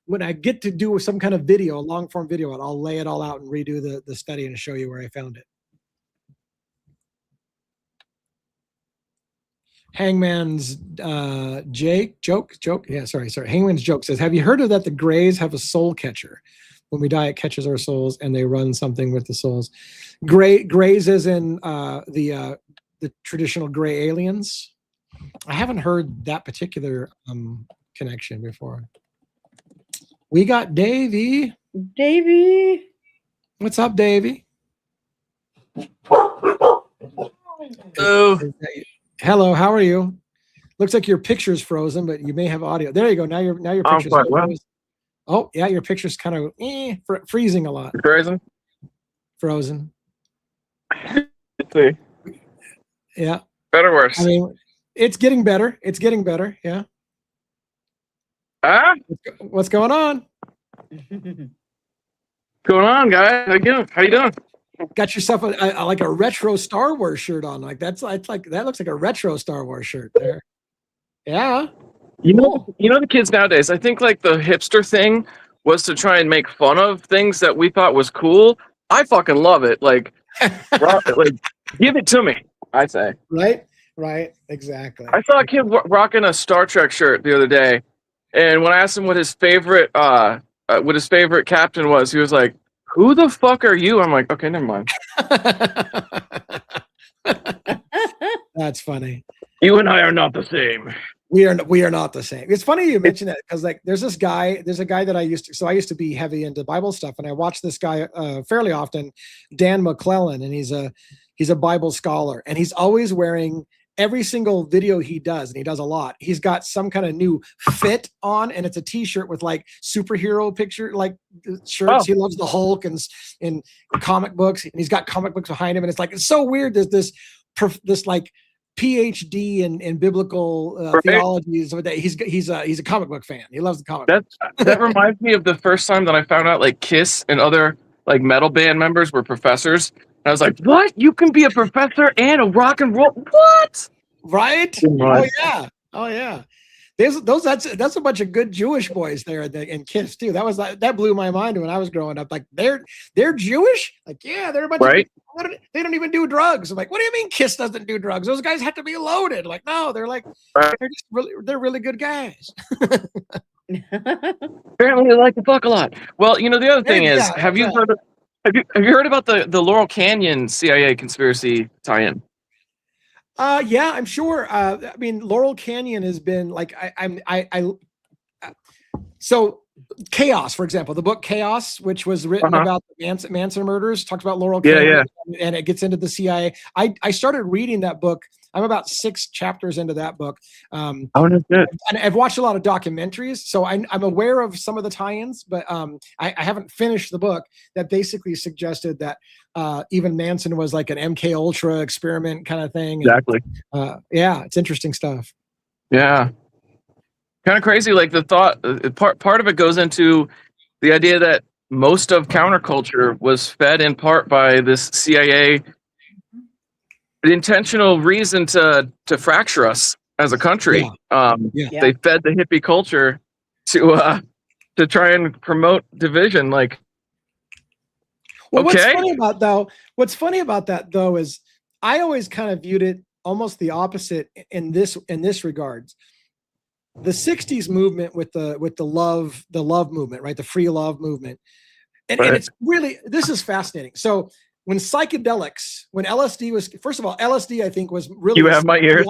B: when I get to do some kind of video, a long form video, I'll lay it all out and redo the study and show you where I found it. Hangman's joke. Yeah, sorry. Hangman's joke says, "Have you heard of that? The Greys have a soul catcher. When we die, it catches our souls, and they run something with the souls." Greys, as in the traditional gray aliens. I haven't heard that particular connection before. We got Davey.
C: Davey,
B: What's up, Davey?
D: Oh,
B: Hello, how are you? Looks like your picture's frozen, but you may have audio. There you go. Now your picture's frozen. Oh, yeah, your picture's kind of freezing a lot.
D: frozen.
B: Frozen.
D: Let's see.
B: Yeah.
D: Better or worse?
B: I mean, it's getting better. It's getting better. Yeah. What's going on?
D: Going on, guys? How you doing?
B: Got yourself like a retro Star Wars shirt on. Like that looks like a retro Star Wars shirt there. Yeah.
D: You know the kids nowadays. I think like the hipster thing was to try and make fun of things that we thought was cool. I fucking love it. Like, like give it to me. I say.
B: Right. Exactly.
D: I saw a kid rocking a Star Trek shirt the other day, and when I asked him what his favorite captain was, he was like, "Who the fuck are you?" I'm like, okay, never mind.
B: That's funny.
D: You and I are not the same.
B: We are not the same. It's funny you mention that because like there's a guy that I used to be heavy into Bible stuff, and I watch this guy fairly often, Dan McClellan, and he's a Bible scholar, and he's always wearing every single video he does, and he does a lot. He's got some kind of new fit on, and it's a T-shirt with like superhero picture like shirts. Oh. He loves the Hulk and comic books, and he's got comic books behind him, and it's so weird. There's this like PhD in biblical theology. So that he's a comic book fan. He loves the comic.
D: That reminds me of the first time that I found out like Kiss and other like metal band members were professors. I was like, what? You can be a professor and a rock and roll? What?
B: Right? Oh yeah. That's a bunch of good Jewish boys there in Kiss too. That blew my mind when I was growing up. Like they're Jewish? Like, yeah, they're a bunch of they don't even do drugs. I'm like, what do you mean Kiss doesn't do drugs? Those guys have to be loaded. Like, no, they're like they're really good guys.
D: Apparently they like to fuck a lot. Well, the other thing is, have you heard about the Laurel Canyon CIA conspiracy tie-in?
B: Yeah, I'm sure. I mean, Laurel Canyon has been like so Chaos, for example, the book Chaos, which was written about the Manson murders, talks about Laurel Canyon, and it gets into the CIA. I started reading that book. I'm about 6 chapters into that book.
D: No, good.
B: And I've watched a lot of documentaries, so I'm aware of some of the tie-ins, but I haven't finished the book that basically suggested that even Manson was like an MK Ultra experiment kind of thing.
D: Exactly.
B: Yeah, it's interesting stuff.
D: Yeah. Kind of crazy. Like the thought, part of it goes into the idea that most of counterculture was fed in part by this CIA. The intentional reason to fracture us as a country. They fed the hippie culture to try and promote division. Like,
B: well, what's funny about that though is I always kind of viewed it almost the opposite in this regards. The 60s movement with the love movement, right? The free love movement. And it's really, this is fascinating. So when psychedelics, when LSD was, first of all, LSD, I think was really,
D: you have my ears,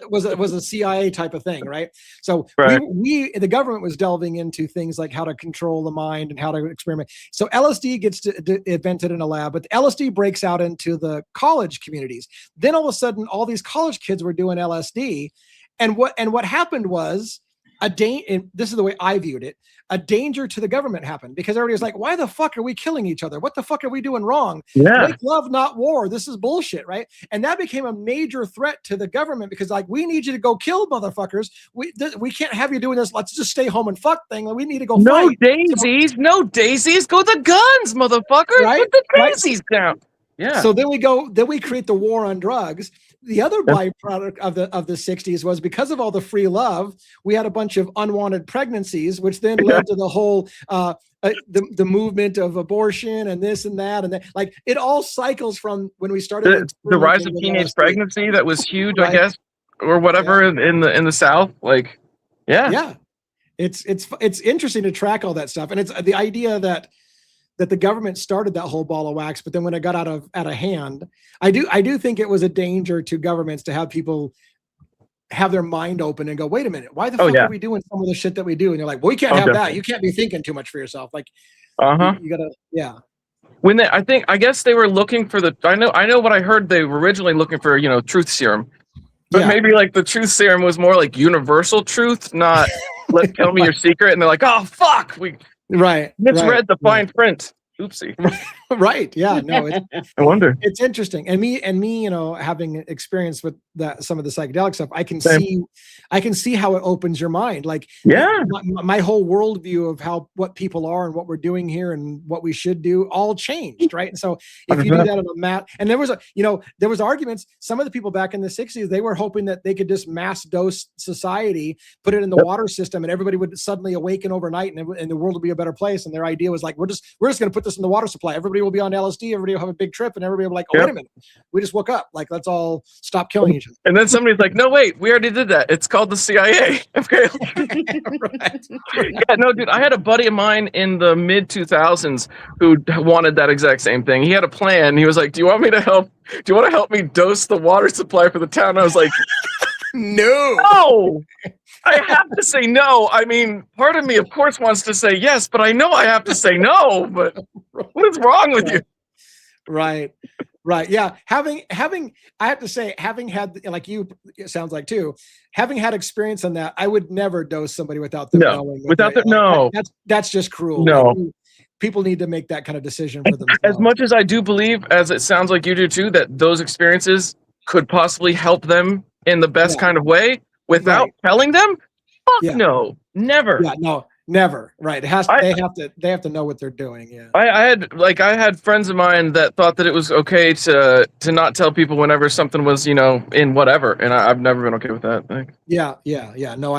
B: was a CIA type of thing, right? So we the government was delving into things like how to control the mind and how to experiment. So LSD gets invented in a lab, but the LSD breaks out into the college communities. Then all of a sudden, all these college kids were doing LSD. And what happened was and this is the way I viewed it, a danger to the government happened because everybody was like, why the fuck are we killing each other? What the fuck are we doing wrong? Make love, not war. This is bullshit, right? And that became a major threat to the government because like, we need you to go kill motherfuckers. We can't have you doing this. Let's just stay home and fuck thing. We need to go fight.
D: No daisies. Go the guns, motherfuckers.
B: Right?
D: Put the daisies down. Yeah.
B: So then we create the war on drugs. The other byproduct of the 60s was because of all the free love, we had a bunch of unwanted pregnancies, which then led to the whole the movement of abortion and this and that and that. Like it all cycles from when we started
D: the rise of teenage pregnancy that was huge, right? I guess. or whatever in the South. Like,
B: yeah, it's interesting to track all that stuff, and it's the idea that the government started that whole ball of wax, but then when it got out of hand, I do think it was a danger to governments to have people have their mind open and go, wait a minute, why the fuck are we doing some of the shit that we do? And you're like, well, we can't have that. You can't be thinking too much for yourself. Like, you gotta,
D: When I guess they were looking for I know what I heard. They were originally looking for, truth serum, but maybe like the truth serum was more like universal truth, not tell me your secret. And they're like, oh fuck, we misread the fine print. Oopsie.
B: Right. Yeah. No.
D: I wonder.
B: It's interesting, and me, having experience with some of the psychedelic stuff, I can see how it opens your mind. Like, my whole worldview of what people are and what we're doing here and what we should do all changed, right? And so if you do that on a map, and there was arguments. Some of the people back in the 60s, they were hoping that they could just mass dose society, put it in the water system, and everybody would suddenly awaken overnight, and the world would be a better place. And their idea was like, we're just going to put this in the water supply. Everybody will be on LSD. Everybody will have a big trip, and everybody will be like, oh, wait a minute, we just woke up. Like, let's all stop killing each other.
D: And then somebody's like, no, wait, we already did that. It's called the CIA. Okay.
B: Right.
D: Yeah, no, dude, I had a buddy of mine in the mid 2000s who wanted that exact same thing. He had a plan. He was like, do you want to help me dose the water supply for the town? I was like, no. I have to say no. I mean, part of me, of course, wants to say yes, but I know I have to say no. But what is wrong with you?
B: Right. Yeah. I have to say, having had, like you, it sounds like too, having had experience on that, I would never dose somebody without them knowing. That's just cruel.
D: No.
B: Like, people need to make that kind of decision for themselves.
D: As much as I do believe, as it sounds like you do too, that those experiences could possibly help them in the best kind of way without telling them. No, never.
B: Yeah, no, never. Right. It has to, they have to know what they're doing. Yeah.
D: I had friends of mine that thought that it was okay to not tell people whenever something was, in whatever. And I've never been okay with that.
B: Yeah. No,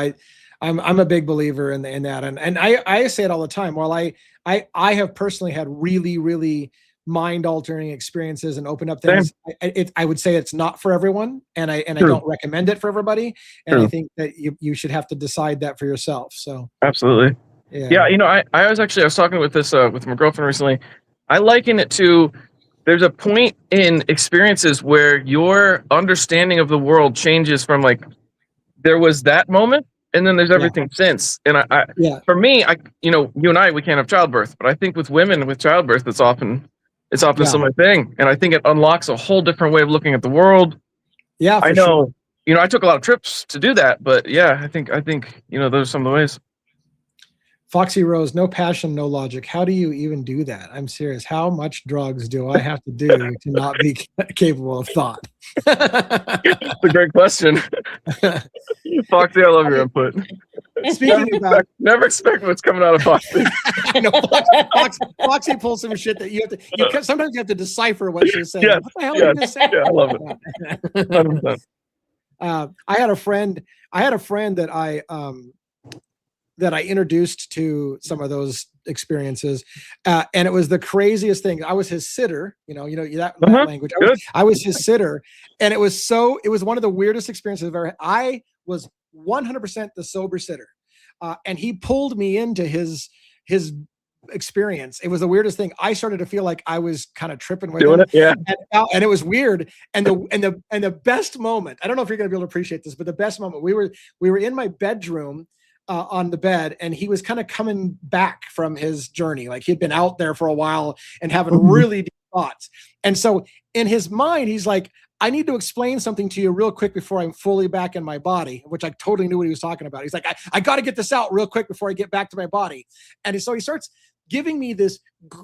B: I'm a big believer in that. And I say it all the time. While I have personally had really, really mind-altering experiences and open up things, I would say it's not for everyone, and I don't recommend it for everybody. And I think that you should have to decide that for yourself. So
D: absolutely. Yeah. I was talking with my girlfriend recently. I liken it to, there's a point in experiences where your understanding of the world changes from like, there was that moment, and then there's everything since. And for me, you and I, we can't have childbirth, but I think with women with childbirth, it's often a similar thing. And I think it unlocks a whole different way of looking at the world. Yeah, I know. Sure. I took a lot of trips to do that, but yeah, I think those are some of the ways.
B: Foxy Rose, no passion, no logic. How do you even do that? I'm serious. How much drugs do I have to do to not be capable of thought?
D: That's a great question. Foxy, I love your input. Never expect what's coming out of Foxy.
B: Foxy pulls some shit that you have to. Sometimes you have to decipher what she's saying.
D: Yes,
B: what the hell are you saying?
D: Yeah, I love it. 100%.
B: I had a friend that I introduced to some of those experiences, and it was the craziest thing. I was his sitter, that language. I was his sitter, and it was one of the weirdest experiences I've ever had. I was 100% the sober sitter, and he pulled me into his experience. It was the weirdest thing. I started to feel like I was kind of tripping with him. And it was weird. And the best moment, I don't know if you're going to be able to appreciate this, but the best moment, we were in my bedroom. On the bed, and he was kind of coming back from his journey. Like, he'd been out there for a while and having really deep thoughts. And so in his mind, he's like, I need to explain something to you real quick before I'm fully back in my body, which I totally knew what he was talking about. He's like, I got to get this out real quick before I get back to my body. And so he starts giving me this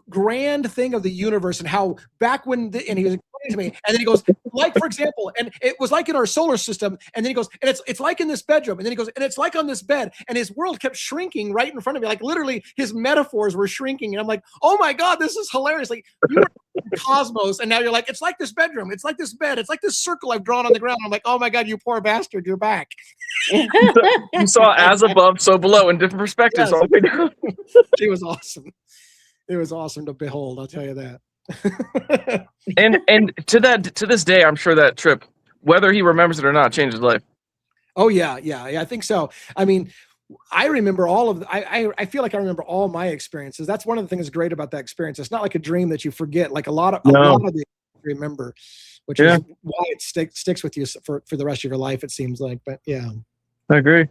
B: grand thing of the universe and how back when, and he was explaining to me, and then he goes, like, for example, and it was like in our solar system, and then he goes, and it's like in this bedroom, and then he goes, and it's like on this bed, and his world kept shrinking right in front of me, like literally his metaphors were shrinking, and I'm like, oh my God, this is hilarious. Like, you were in the cosmos, and now you're like, it's like this bedroom, it's like this bed, it's like this circle I've drawn on the ground. I'm like, oh my God, you poor bastard, you're back.
D: You saw as above, so below in different perspectives.
B: Yes. It was awesome. It was awesome to behold, I'll tell you that.
D: and to this day, I'm sure that trip, whether he remembers it or not, changed his life.
B: Oh yeah, I think so. I mean, I remember all of I feel like I remember all my experiences. That's one of the things great about that experience. It's not like a dream that you forget. Like a lot of the remember, which is why it sticks with you for the rest of your life. It seems like, but yeah,
D: I agree.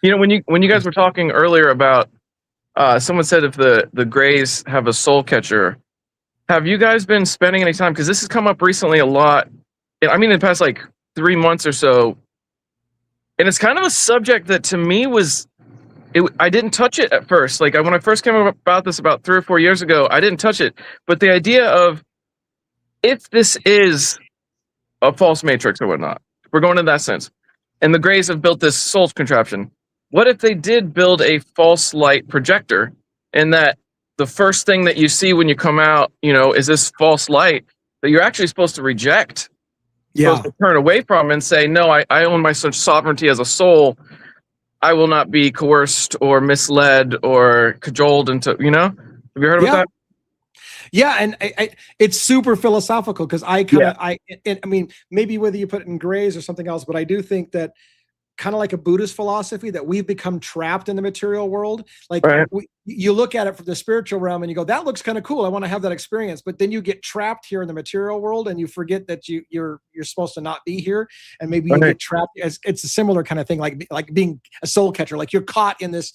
D: You know, when you guys were talking earlier about someone said if the Greys have a soul catcher, have you guys been spending any time? Because this has come up recently a lot. I mean, in the past like 3 months or so, and it's kind of a subject that to me I didn't touch it at first. Like when I first came up about this about 3 or 4 years ago, I didn't touch it. But the idea of if this is a false matrix or whatnot, we're going in that sense, and the Greys have built this soul contraption. What if they did build a false light projector, and that the first thing that you see when you come out, is this false light that you're actually supposed to reject, supposed to turn away from, and say, no, I own my sovereignty as a soul. I will not be coerced or misled or cajoled into, Have you heard about that?
B: Yeah, and it's super philosophical because I mean, maybe whether you put it in Greys or something else, but I do think that kind of like a Buddhist philosophy that we've become trapped in the material world. Like you look at it from the spiritual realm and you go, that looks kind of cool. I want to have that experience. But then you get trapped here in the material world and you forget that you're supposed to not be here. And maybe you get trapped. It's a similar kind of thing, like being a soul catcher. Like you're caught in this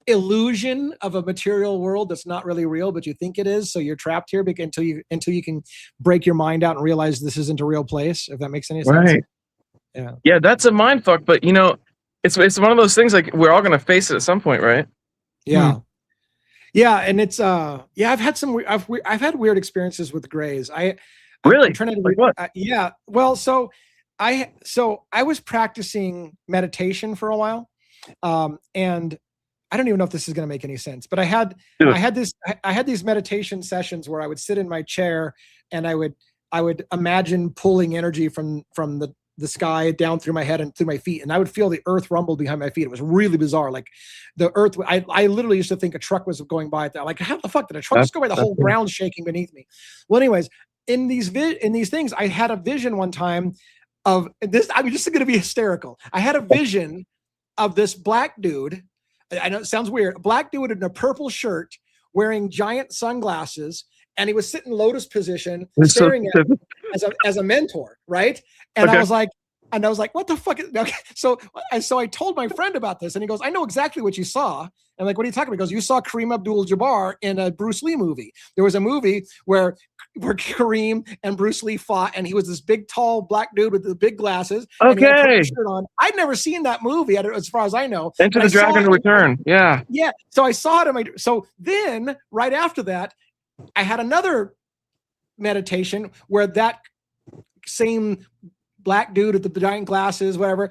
B: illusion of a material world that's not really real, but you think it is. So you're trapped here until you can break your mind out and realize this isn't a real place. If that makes any sense.
D: Right. Yeah, that's a mind fuck. But it's one of those things like we're all gonna face it at some point, right?
B: Yeah. Yeah, and it's I've had weird experiences with Greys.
D: Really?
B: I'm trying to
D: like what?
B: Yeah. Well, so I was practicing meditation for a while, and I don't even know if this is going to make any sense, but I had these meditation sessions where I would sit in my chair and I would imagine pulling energy from the sky down through my head and through my feet, and I would feel the earth rumble behind my feet. It was really bizarre. Like the earth, I literally used to think a truck was going by at that. Like, how the fuck did a truck just go by? The whole ground shaking beneath me. Well, anyways, in these things, I had a vision one time of this. I'm just going to be hysterical. I had a vision of this black dude. I know it sounds weird. A black dude in a purple shirt wearing giant sunglasses, and he was sitting lotus position, staring at me as a mentor, right? And I was like, what the fuck? Okay. So I told my friend about this, and he goes, I know exactly what you saw. And like, what are you talking about? He goes, you saw Kareem Abdul-Jabbar in a Bruce Lee movie. There was a movie where Kareem and Bruce Lee fought, and he was this big, tall black dude with the big glasses.
D: Okay.
B: And he had a purple shirt on. I'd never seen that movie, as far as I know.
D: Enter the Dragon Return. Yeah.
B: Yeah. So I saw it. So then, right after that, I had another meditation where that same black dude with the giant glasses, whatever,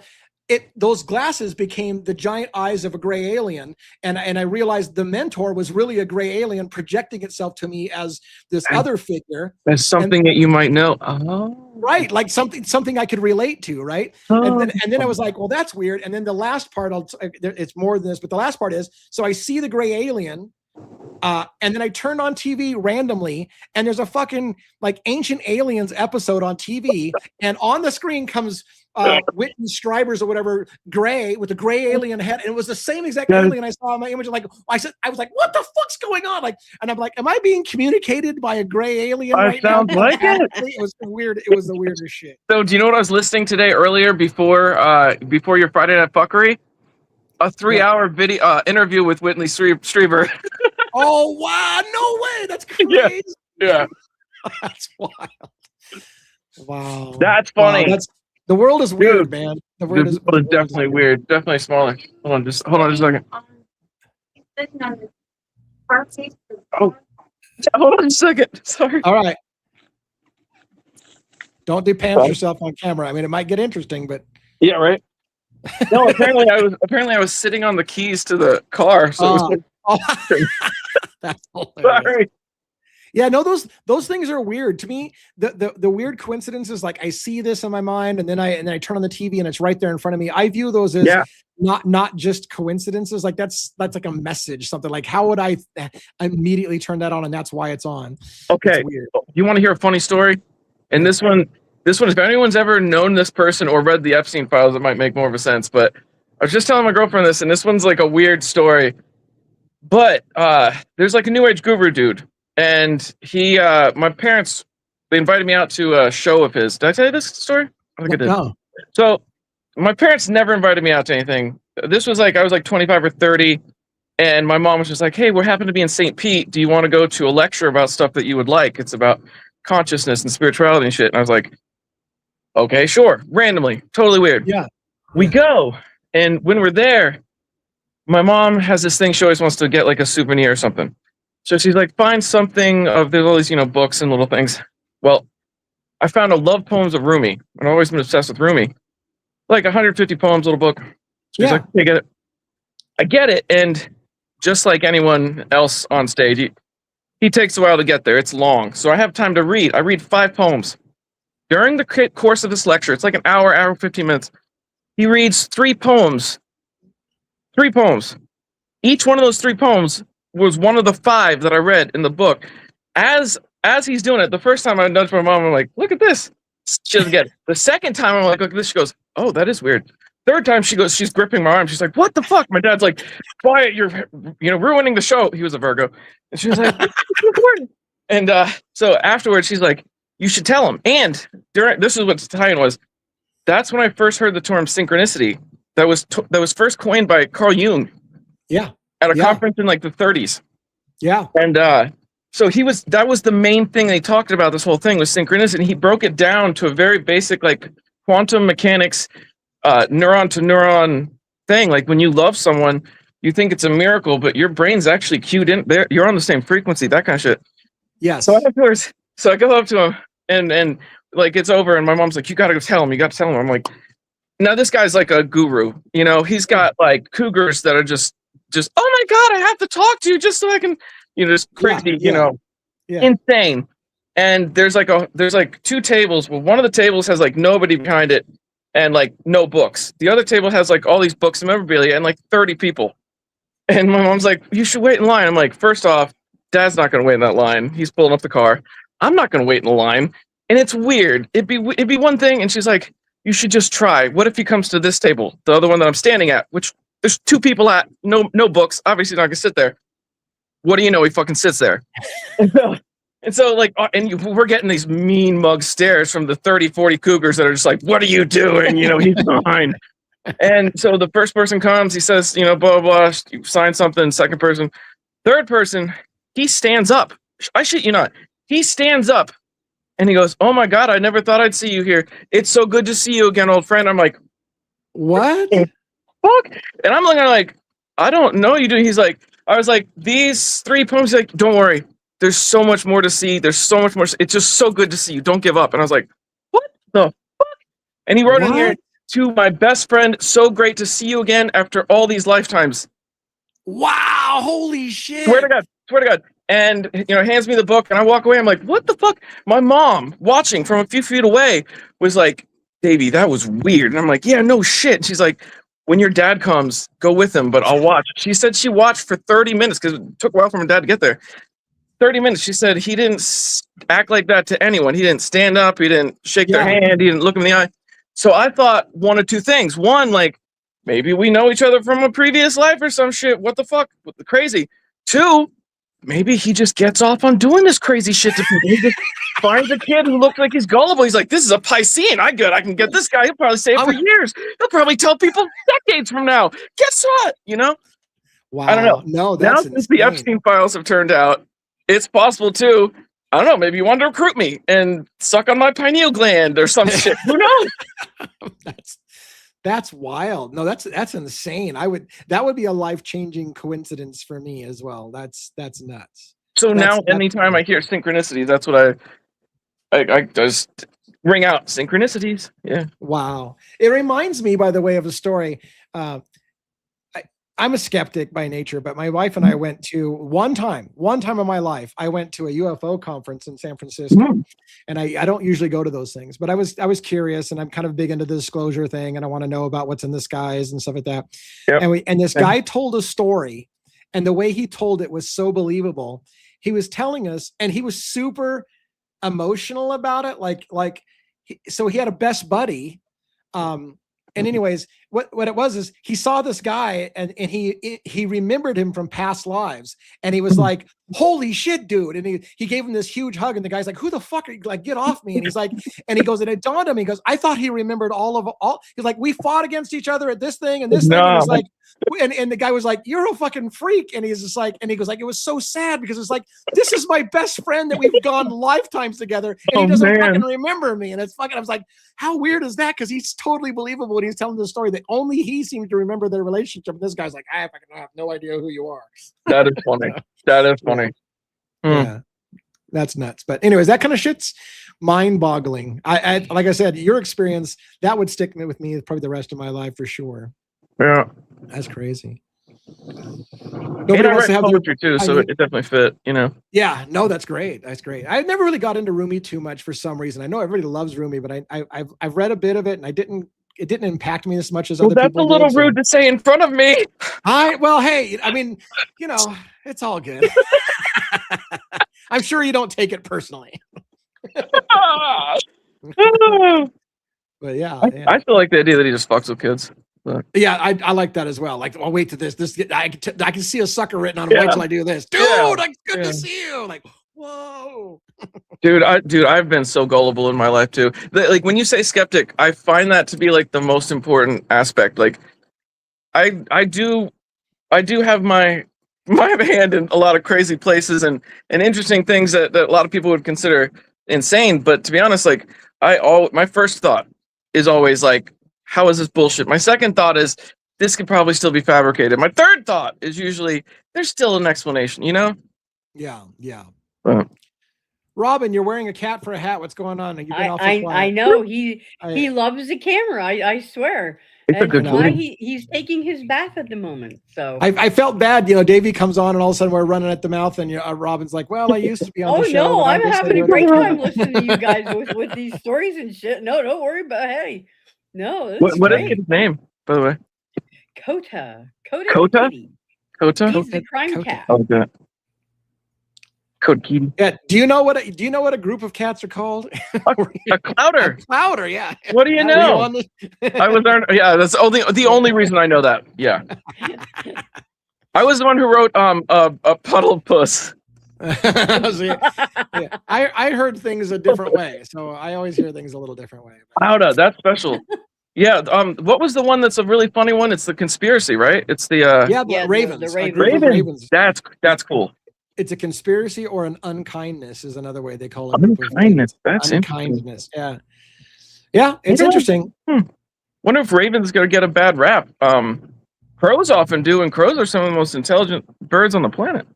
B: those glasses became the giant eyes of a gray alien. And I realized the mentor was really a gray alien projecting itself to me as this other figure.
D: As something that you might know. Oh.
B: Right. Like something I could relate to. Right. Oh. And then I was like, well, that's weird. And then the last part, it's more than this, but the last part is, so I see the gray alien. And then I turned on TV randomly, and there's a fucking like Ancient Aliens episode on TV, and on the screen comes Whitney Strieber's or whatever, gray with the gray alien head, and it was the same exact alien I saw in my image. Like I was like, what the fuck's going on? Like, and I'm like, am I being communicated by a gray alien right now?
D: Sounds like it.
B: It was weird. It was the weirdest shit.
D: So, do you know what I was listening today earlier before your Friday Night Fuckery? A 3-hour video interview with Whitney Strieber.
B: Oh wow! No way! That's crazy.
D: Yeah.
B: That's wild. Wow.
D: That's funny.
B: Wow, the world is weird, man. The world is
D: definitely weird. Definitely smaller. Hold on just a second. Oh, hold on a second. Sorry.
B: All right. Don't depants yourself on camera. I mean, it might get interesting, but
D: yeah, right. No, apparently I was sitting on the keys to the car, so it was
B: that's hilarious.
D: Sorry.
B: Yeah, no, those things are weird to me. The weird coincidences, like I see this in my mind, and then I turn on the TV and it's right there in front of me. I view those as not just coincidences. Like that's like a message, something like how would I immediately turn that on, and that's why it's on.
D: Okay,
B: it's weird.
D: You want to hear a funny story? And this one, this one, if anyone's ever known this person or read the Epstein files, it might make more of a sense. But I was just telling my girlfriend this, and this one's like a weird story. But there's like a new age guru dude, and he, my parents, they invited me out to a show of his. Did I tell you this story? I think I did.
B: No.
D: So my parents never invited me out to anything. This was like, I was like 25 or 30, and my mom was just like, hey, we happen to be in St. Pete. Do you want to go to a lecture about stuff that you would like? It's about consciousness and spirituality and shit. And I was like, okay, sure. Randomly, totally weird.
B: Yeah.
D: We go, and when we're there, my mom has this thing she always wants to get like a souvenir or something. So she's like, find something of, there's all these, books and little things. Well, I found a Love Poems of Rumi, and I've always been obsessed with Rumi. Like 150 poems, little book. She's like, hey, get it. I get it, and just like anyone else on stage, he takes a while to get there. It's long, so I have time to read. I read 5 poems. During the course of this lecture, it's like an hour 15 minutes, he reads 3 poems. 3 poems. Each one of those 3 poems was one of the 5 that I read in the book. As he's doing it, the first time I nudged my mom, I'm like, look at this. She doesn't get it. The second time, I'm like, look at this. She goes, oh, that is weird. Third time, she's gripping my arm. She's like, what the fuck? My dad's like, quiet, you're ruining the show. He was a Virgo. And she was like, and so afterwards, she's like, you should tell him. And this is what the tie-in was. That's when I first heard the term synchronicity. That was first coined by Carl Jung.
B: Yeah.
D: At a conference in like the 30s.
B: Yeah.
D: And so that was the main thing they talked about, this whole thing was synchronicity. He broke it down to a very basic, like quantum mechanics, neuron to neuron thing. Like when you love someone, you think it's a miracle, but your brain's actually cued in there. You're on the same frequency, that kind of shit.
B: Yeah.
D: So I go up to him and like it's over, and my mom's like, you gotta go tell him. You gotta tell him. I'm like, now this guy's like a guru. He's got like cougars that are just oh my god, I have to talk to you just so I can, just crazy, insane. And there's like 2 tables. Well, one of the tables has like nobody behind it and like no books. The other table has like all these books and memorabilia and like 30 people. And my mom's like, you should wait in line. I'm like, first off, Dad's not going to wait in that line. He's pulling up the car. I'm not going to wait in the line. And it's weird. It'd be one thing. And she's like, you should just try. What if he comes to this table, the other one that I'm standing at, which there's 2 people at, no books, obviously not gonna sit there. What do you know? He fucking sits there. and so like, we're getting these mean mug stares from the 30, 40 cougars that are just like, what are you doing? He's behind. And so the first person comes, he says, blah, blah, blah, you sign something. Second person, third person, he stands up. I shit you not. He stands up and he goes, oh my God, I never thought I'd see you here. It's so good to see you again, old friend. I'm like,
B: what?
D: Fuck? And I'm looking like, I don't know you do. He's like, I was like, these 3 poems, he's like, don't worry. There's so much more to see. There's so much more. It's just so good to see you. Don't give up. And I was like, what the fuck? And he wrote in here, to my best friend, so great to see you again after all these lifetimes.
B: Wow. Holy shit.
D: Swear to God. And, hands me the book and I walk away. I'm like, what the fuck? My mom watching from a few feet away was like, Davey, that was weird. And I'm like, yeah, no shit. And she's like, when your dad comes, go with him, but I'll watch. She said she watched for 30 minutes because it took a while for her dad to get there. 30 minutes. She said he didn't act like that to anyone. He didn't stand up. He didn't shake their hand. He didn't look them in the eye. So I thought one of 2 things. One, like, maybe we know each other from a previous life or some shit. What the fuck? What the crazy? 2, maybe he just gets off on doing this crazy shit to people. He just finds a kid who looks like he's gullible. He's like, this is a Piscean. I can get this guy. He'll probably say it for years. He'll probably tell people decades from now. Guess what?
B: Wow.
D: I don't know.
B: No, that's
D: now since the Epstein files have turned out, it's possible too. I don't know. Maybe you want to recruit me and suck on my pineal gland or some shit. Who knows?
B: That's wild. No, that's insane. That would be a life-changing coincidence for me as well. That's nuts.
D: So now anytime I hear synchronicities, that's what I just ring out synchronicities. Yeah.
B: Wow. It reminds me, by the way, of a story. I'm a skeptic by nature, but my wife and I went to one time in my life, I went to a UFO conference in San Francisco. And I don't usually go to those things, but I was curious, and I'm kind of big into the disclosure thing, and I want to know about what's in the skies and stuff like that. Yep. And this guy told a story, and the way he told it was so believable. He was telling us, and he was super emotional about it. Like so he had a best buddy. And anyways, what it was is he saw this guy and he remembered him from past lives, and he was like, holy shit, dude. And he gave him this huge hug, and the guy's like, who the fuck are you? Like, get off me. And he's like, and he goes, and it dawned on him, he goes, I thought he remembered all. He's like, we fought against each other at this thing and this thing. And he's like, and the guy was like, you're a fucking freak. And he's just like, and he goes like, it was so sad because it's like, this is my best friend that we've gone lifetimes together, and he doesn't fucking remember me. And it's fucking, I was like, how weird is that? Because he's totally believable when he's telling the story that only he seemed to remember their relationship. And this guy's like, I fucking have no idea who you are.
D: That is funny. That is funny.
B: Yeah, that's nuts. But anyways, that kind of shit's mind-boggling. I like I said, your experience that would stick with me probably the rest of my life for sure.
D: Yeah,
B: that's crazy.
D: Nobody wants to have poetry too, so it definitely fit. You know.
B: Yeah, no, that's great. That's great. I never really got into Rumi too much for some reason. I know everybody loves Rumi, but I've read a bit of it, and it didn't impact me as much as other people.
D: That's a little rude to say in front of me.
B: Well, hey, I mean, you know, it's all good. I'm sure you don't take it personally. But yeah,
D: I still like the idea that he just fucks with kids. So.
B: Yeah, I like that as well. Like, I'll wait to this. I can see a sucker written on him. Wait till I do this, dude. Like, good to see you. Like, whoa.
D: Dude, I've been so gullible in my life too. Like when you say skeptic, I find that to be like the most important aspect. Like, I do have my hand in a lot of crazy places and interesting things that a lot of people would consider insane. But to be honest, like my first thought is always like, how is this bullshit? My second thought is this could probably still be fabricated. My third thought is usually there's still an explanation, you know?
B: Yeah. Robin, you're wearing a cat for a hat. What's going on?
C: I know he loves the camera. I swear. And he's taking his bath at the moment. So
B: I felt bad. You know, Davey comes on and all of a sudden we're running at the mouth, and Robin's like, "Well, I used to be on the show."
C: Oh no, I'm having a great time listening to you guys with these stories and shit. No, don't worry about. Hey, no.
D: What is his name, by the way?
C: Kota.
D: Kota.
C: He's the crime cat.
D: Oh, good. Code Kitty.
B: Yeah. Do you know what a group of cats are called?
D: A clouder.
B: A clouder. Yeah.
D: What do you know? I was there. Yeah, that's the only reason I know that. Yeah. I was the one who wrote a puddled puss.
B: Yeah. I heard things a different way, so I always hear things a little different way.
D: Clouder. That's special. Yeah. What was the one that's a really funny one? It's the conspiracy, right? It's the
B: Ravens.
C: The Ravens.
D: That's cool.
B: It's a conspiracy or an unkindness is another way they call it.
D: Unkindness. That's
B: unkindness. Yeah. It's interesting.
D: Wonder if ravens gonna get a bad rap. Crows often do, and crows are some of the most intelligent birds on the planet.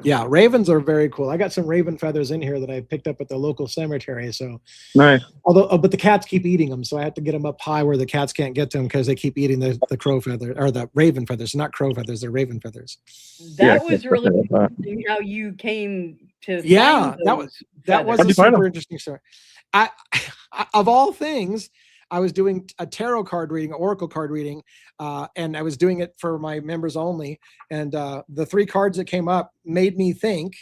B: Yeah, ravens are very cool. I got some raven feathers in here that I picked up at the local cemetery. So
D: nice.
B: But the cats keep eating them, so I have to get them up high where the cats can't get to them because they keep eating the crow feather or the raven feathers. Not crow feathers, they're raven feathers.
C: That was really interesting how you came to.
B: Yeah, that was a super interesting story. I of all things, I was doing a tarot card reading, oracle card reading, and I was doing it for my members only. And the three cards that came up made me think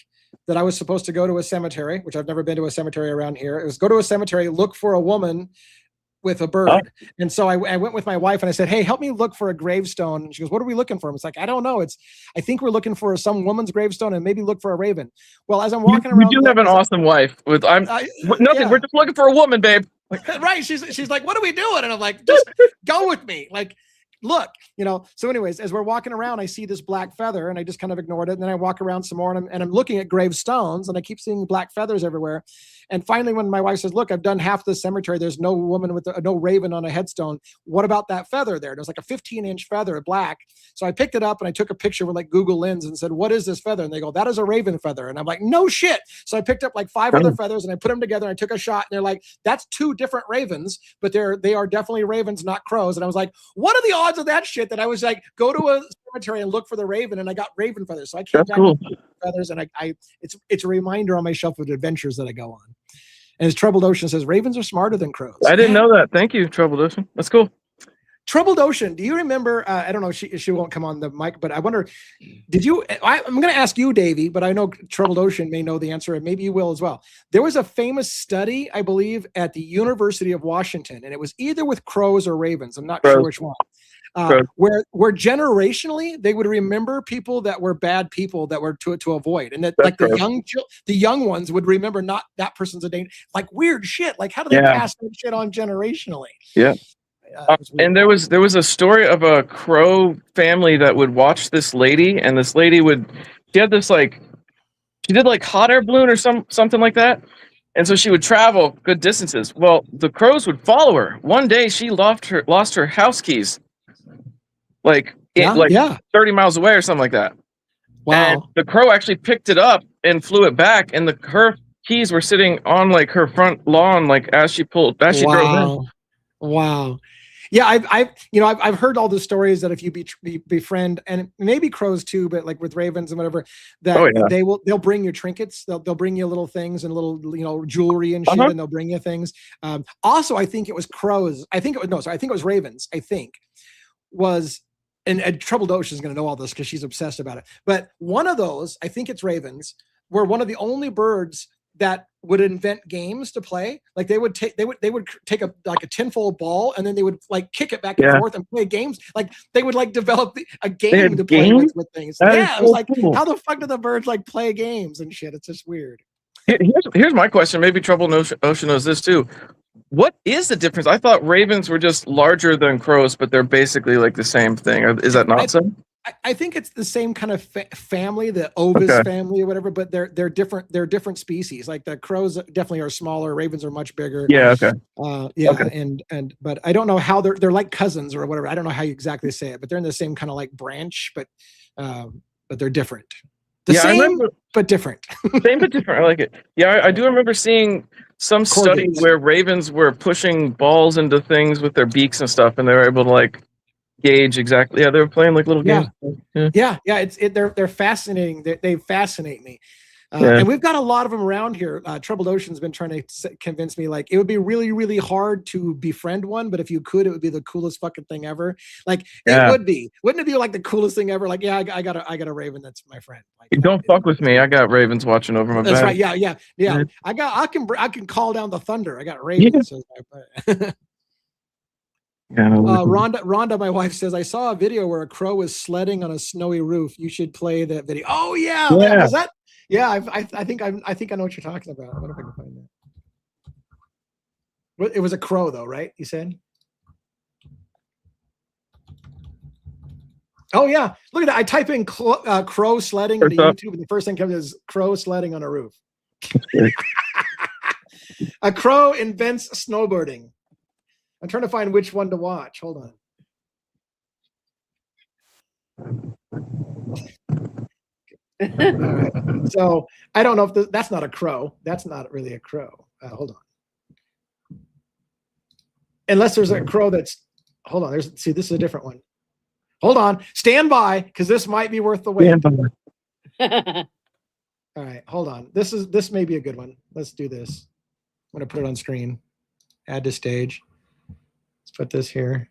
B: that I was supposed to go to a cemetery, which I've never been to a cemetery around here. It was go to a cemetery, look for a woman with a bird. Oh. And so I went with my wife and I said, hey, help me look for a gravestone. And she goes, what are we looking for? It's like, I don't know. I think we're looking for some woman's gravestone and maybe look for a raven. Well, as I'm walking around.
D: You do have an awesome wife with nothing. Yeah. We're just looking for a woman, babe.
B: Right. She's like, what are we doing? And I'm like, just go with me. Like, look, so anyways, as we're walking around, I see this black feather and I just kind of ignored it. And then I walk around some more and I'm looking at gravestones and I keep seeing black feathers everywhere. And finally, when my wife says, look, I've done half the cemetery. There's no woman with no raven on a headstone. What about that feather there? It was like a 15-inch feather, black. So I picked it up and I took a picture with like Google Lens and said, what is this feather? And they go, that is a raven feather. And I'm like, no shit. So I picked up like 5 other feathers and I put them together and I took a shot and they're like, that's 2 different ravens, but they are definitely ravens, not crows. And I was like, what are the odds of that shit? That I was like, go to a cemetery and look for the raven, and I got raven feathers. So I came back with feathers, and it's a reminder on my shelf of adventures that I go on. And as Troubled Ocean says, ravens are smarter than crows.
D: I didn't know that. Thank you, Troubled Ocean. That's cool.
B: Troubled Ocean. Do you remember? I don't know. She won't come on the mic, but I wonder. Did you? I'm going to ask you, Davey, but I know Troubled Ocean may know the answer, and maybe you will as well. There was a famous study, I believe, at the University of Washington, and it was either with crows or ravens. I'm not sure which one. Where generationally they would remember people that were bad people that were to avoid, and that like the young ones would remember not that person's a danger. Like weird shit. Like how do they pass that shit on generationally?
D: Yeah. And there was a story of a crow family that would watch this lady, and this lady she had this like, she did like hot air balloon or something like that, and so she would travel good distances. Well, the crows would follow her. One day she lost her house keys, like 30 miles away or something like that.
B: Wow!
D: And the crow actually picked it up and flew it back, and her keys were sitting on like her front lawn, like as she drove in.
B: Wow. Yeah, I've heard all the stories that if you befriend, and maybe crows too, but like with ravens and whatever, that they'll bring you trinkets, they'll bring you little things and little jewelry and shit, and they'll bring you things. Also, I think it was crows. I think it was ravens. I think was, and Troubled Ocean is going to know all this because she's obsessed about it. But one of those, I think it's ravens, were one of the only birds that would invent games to play. Like they would take a tinfoil ball, and then they would like kick it back and forth and play games. Like they would like develop a game to play with things. It was like, cool. How the fuck do the birds like play games and shit? It's just weird.
D: Here's my question. Maybe Troubled Ocean knows this too. What is the difference? I thought ravens were just larger than crows, but they're basically like the same thing. Is that not so?
B: I think it's the same kind of family, the Ovis family or whatever, but they're different. They're different species. Like the crows definitely are smaller. Ravens are much bigger.
D: Yeah. Okay.
B: But I don't know how they're like cousins or whatever. I don't know how you exactly say it, but they're in the same kind of like branch, but they're different. Same but different.
D: Same but different. I like it. Yeah, I do remember seeing some study where ravens were pushing balls into things with their beaks and stuff, and they were able to like gauge exactly. Yeah, they were playing like little games.
B: Yeah. They're fascinating. They fascinate me. And we've got a lot of them around here. Troubled Ocean's been trying to convince me like it would be really, really hard to befriend one, but if you could, it would be the coolest fucking thing ever. Like it would be. Wouldn't it be like the coolest thing ever? Like, I got a raven that's my friend. Like,
D: don't fuck with me. I got ravens watching over my back.
B: That's right. Yeah. I can call down the thunder. I got ravens. Rhonda, my wife says, I saw a video where a crow was sledding on a snowy roof. You should play that video. Oh yeah. Was that? Yeah. I think I know what you're talking about. I wonder if I can find that. It was a crow though, right? You said? Oh yeah. Look at that. I type in crow sledding into YouTube, and the first thing comes is crow sledding on a roof. A crow invents snowboarding. I'm trying to find which one to watch. Hold on. Right. So I don't know if that's not a crow. That's not really a crow. Hold on. Unless there's a crow that's. Hold on. This is a different one. Hold on. Stand by, because this might be worth the wait. All right. Hold on. This may be a good one. Let's do this. I'm going to put it on screen. Add to stage. Let's put this here.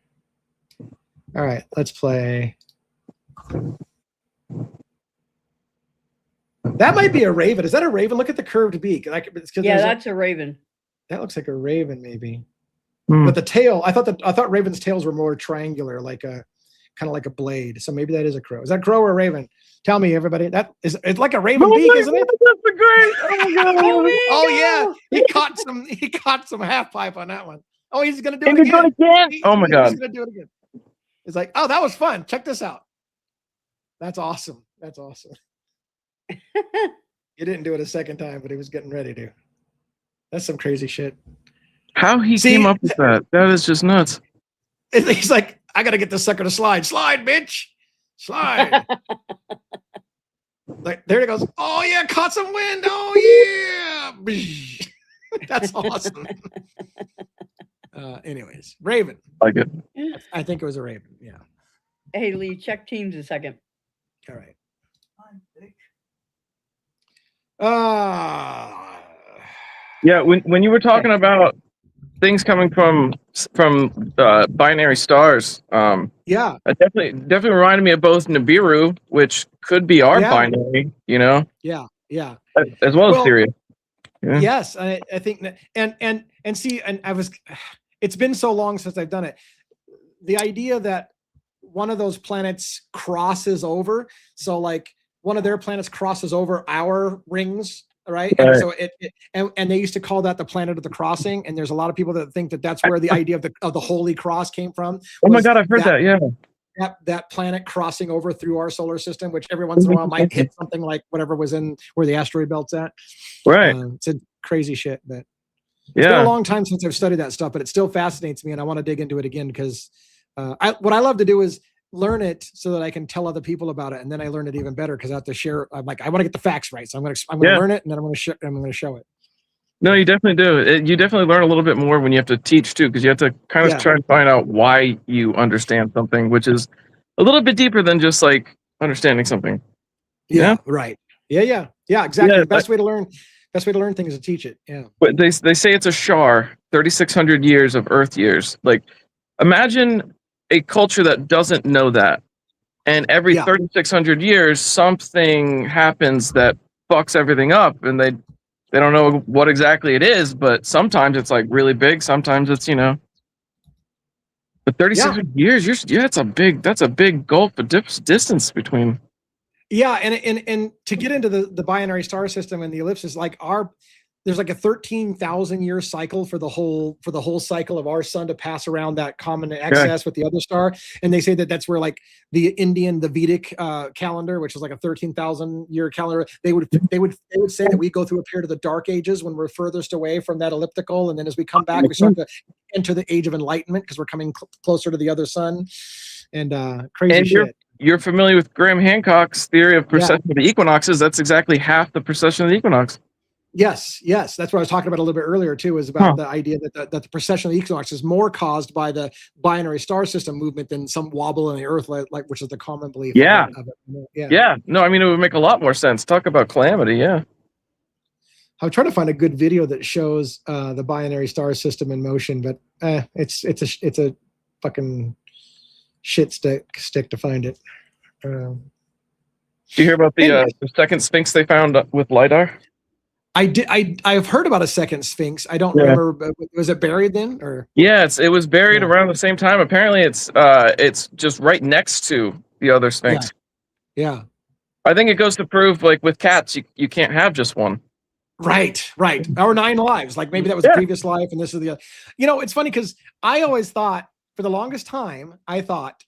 B: All right, let's play. That might be a raven. Is that a raven? Look at the curved beak.
C: That's a raven.
B: That looks like a raven, maybe. But the tail, I thought ravens' tails were more triangular, like a kind of like a blade. So maybe that is a crow. Is that crow or a raven? Tell me, everybody. It's like a raven beak, isn't it?
D: That's great.
B: Oh yeah, he caught some half pipe on that one. Oh, he's gonna do it
D: again. Oh my god,
B: he's gonna do it again. It's like, oh, that was fun. Check this out. That's awesome. He didn't do it a second time, but he was getting ready to. That's some crazy shit.
D: How he came up with that? That is just nuts.
B: He's like, I gotta get this sucker to slide. Slide, bitch. Slide. Like there he goes. Oh yeah, caught some wind. Oh yeah. That's awesome. Anyways, raven.
D: Like it.
B: I think it was a raven. Yeah.
C: Hey Lee, check Teams a second.
B: All right.
D: Yeah, when you were talking about things coming from binary stars.
B: Yeah.
D: It definitely reminded me of both Nibiru, which could be our
B: Yeah.
D: binary, you know,
B: Yeah.
D: as well as
B: Well,
D: Sirius. Yeah.
B: yes, I think that, and see, and it's been so long since I've done it. The idea that one of those planets crosses over, so like one of their planets crosses over our rings, right? And so and they used to call that the planet of the crossing. And there's a lot of people that think that that's where the idea of the Holy Cross came from.
D: Oh my God, I've heard that. Yeah.
B: That planet crossing over through our solar system, which every once in a while might hit something like whatever was in where the asteroid belt's at.
D: Right.
B: It's a crazy shit, but it's been a long time since I've studied that stuff, but it still fascinates me, and I want to dig into it again because what I love to do is learn it so that I can tell other people about it, and then I learn it even better because I have to share. I'm like, I want to get the facts right, so I'm going to learn it, and then I'm going to show it.
D: No, you definitely do. You definitely learn a little bit more when you have to teach too, because you have to kind of try and find out why you understand something, which is a little bit deeper than just like understanding something.
B: Yeah. Right. Yeah. Exactly. The best way to learn things is to teach it. Yeah.
D: But they say it's a shar, 3,600 years of Earth years. Like, imagine a culture that doesn't know that, and every 3,600 years something happens that fucks everything up, and they don't know what exactly it is, but sometimes it's like really big, sometimes it's, you know. But 3,600 years, that's a big gulf of distance between.
B: Yeah, and to get into the binary star system and the ellipses, like there's like a 13,000 year cycle for the whole cycle of our sun to pass around that common excess with the other star. And they say that that's where like the Vedic calendar, which is like a 13,000 year calendar, they would say that we go through a period of the dark ages when we're furthest away from that elliptical, and then as we come back, we start to enter the age of enlightenment because we're coming closer to the other sun. And crazy shit.
D: You're familiar with Graham Hancock's theory of precession of the equinoxes. That's exactly half the precession of the equinox.
B: Yes. That's what I was talking about a little bit earlier too, is about the idea that the precession of the equinox is more caused by the binary star system movement than some wobble in the Earth, like which is the common belief.
D: Yeah.
B: Of it.
D: Yeah. No, I mean, it would make a lot more sense. Talk about calamity. Yeah.
B: I'm trying to find a good video that shows the binary star system in motion, but it's a fucking shit stick to find it.
D: Did you hear about the second Sphinx they found with LiDAR?
B: I've heard about a second Sphinx. I don't remember. Was it buried then, or?
D: Yeah, it was buried around the same time. Apparently, it's just right next to the other Sphinx.
B: Yeah.
D: I think it goes to prove, like with cats, you can't have just one. Right.
B: Or 9 lives. Like maybe that was a previous life, and this is the other. You know, it's funny because I always thought, for the longest time, I thought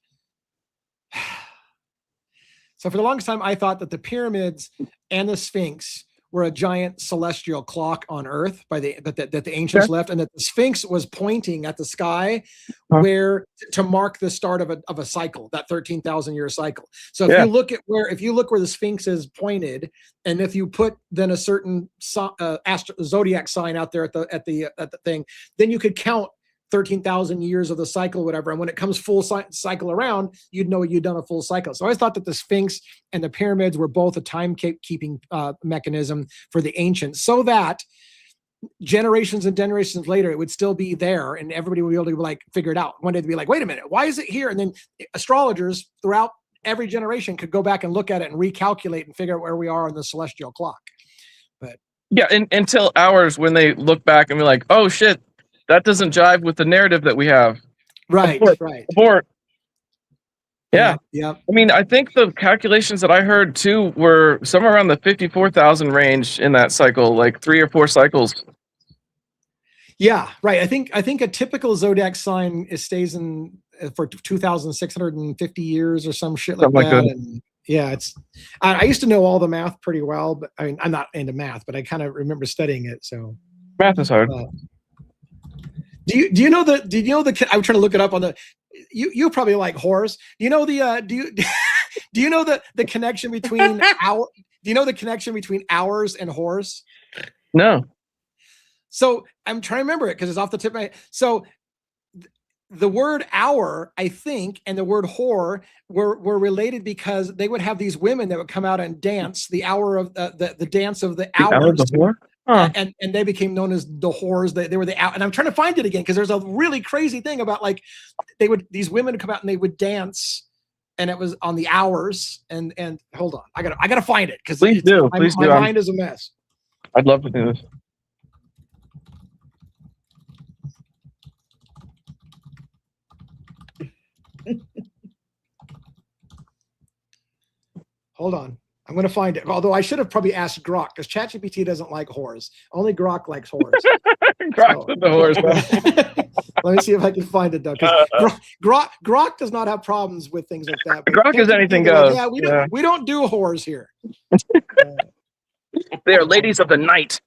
B: that the pyramids and the Sphinx were a giant celestial clock on Earth that the ancients left, and that the Sphinx was pointing at the sky where to mark the start of a cycle, that 13,000 year cycle. So if you look where the Sphinx is pointed, and if you put then a certain zodiac sign out there at the thing, then you could count 13,000 years of the cycle, whatever. And when it comes full cycle around, you'd know you'd done a full cycle. So I thought that the Sphinx and the pyramids were both a timekeeping mechanism for the ancients, so that generations and generations later, it would still be there, and everybody would be able to like figure it out. One day they'd be like, wait a minute, why is it here? And then astrologers throughout every generation could go back and look at it and recalculate and figure out where we are on the celestial clock. But
D: until ours, when they look back and be like, oh shit, that doesn't jive with the narrative that we have.
B: Right.
D: Abort. Yeah.
B: Yeah.
D: I mean, I think the calculations that I heard too were somewhere around the 54,000 range in that cycle, like 3 or 4 cycles.
B: Yeah, right. I think a typical zodiac sign stays in for 2,650 years or some shit like that. And yeah, I used to know all the math pretty well, but I mean, I'm not into math, but I kind of remember studying it. So
D: math is hard.
B: Do you know the I'm trying to look it up on the you probably like horrors. Do you know the do you know the connection between hours and horrors?
D: No.
B: So I'm trying to remember it because it's off the tip of my head. So the word hour, I think, and the word whore were related because they would have these women that would come out and dance the hour of the dance of the hours.
D: Hour of the whore?
B: and they became known as the whores. They were the out, and I'm trying to find it again because there's a really crazy thing about like these women would come out and they would dance, and it was on the hours. And hold on, I gotta find it because
D: please do.
B: My mind is a mess.
D: I'd love to do this.
B: Hold on. I'm going to find it. Although I should have probably asked Grok because ChatGPT doesn't like whores. Only Grok likes whores.
D: Grok's the whores.
B: Let me see if I can find it though. Grok does not have problems with things like that.
D: Grok is anything goes.
B: Like, we don't do whores here.
D: They are ladies of the night.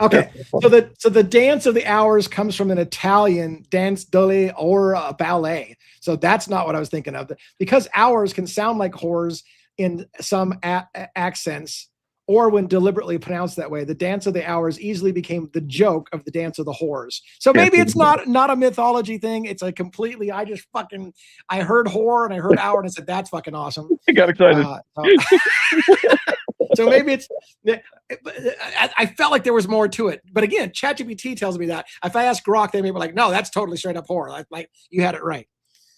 B: Okay, so the dance of the hours comes from an Italian dance delle or a ballet. So that's not what I was thinking of. Because hours can sound like whores in some accents, or when deliberately pronounced that way, the dance of the hours easily became the joke of the dance of the whores. So maybe it's not a mythology thing. It's a completely, I heard whore and I heard hour and I said, that's fucking awesome.
D: I got excited.
B: So maybe I felt like there was more to it. But again, ChatGPT tells me that. If I ask Grok, they may be like, no, that's totally straight up horror. Like you had it right.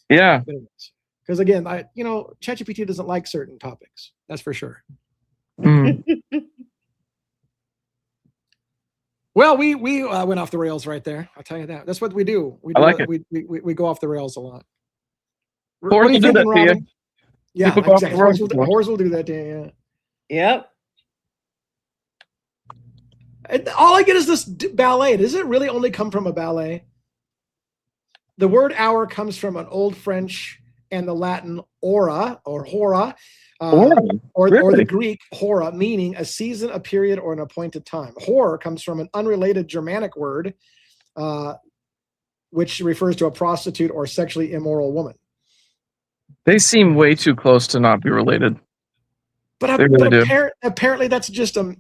D: Yeah.
B: Because again, ChatGPT doesn't like certain topics. That's for sure.
D: Mm.
B: Well, we went off the rails right there. I'll tell you that. That's what we do.
D: I like it.
B: We go off the rails a lot.
D: Horrors will do that to you.
B: Yeah, exactly. Horrors will do that to you. Yeah.
C: Yep.
B: And all I get is this ballet. Does it really only come from a ballet? The word hour comes from an Old French and the Latin ora or hora, or the Greek hora, meaning a season, a period, or an appointed time. Hor comes from an unrelated Germanic word, which refers to a prostitute or sexually immoral woman.
D: They seem way too close to not be related.
B: But apparently that's just an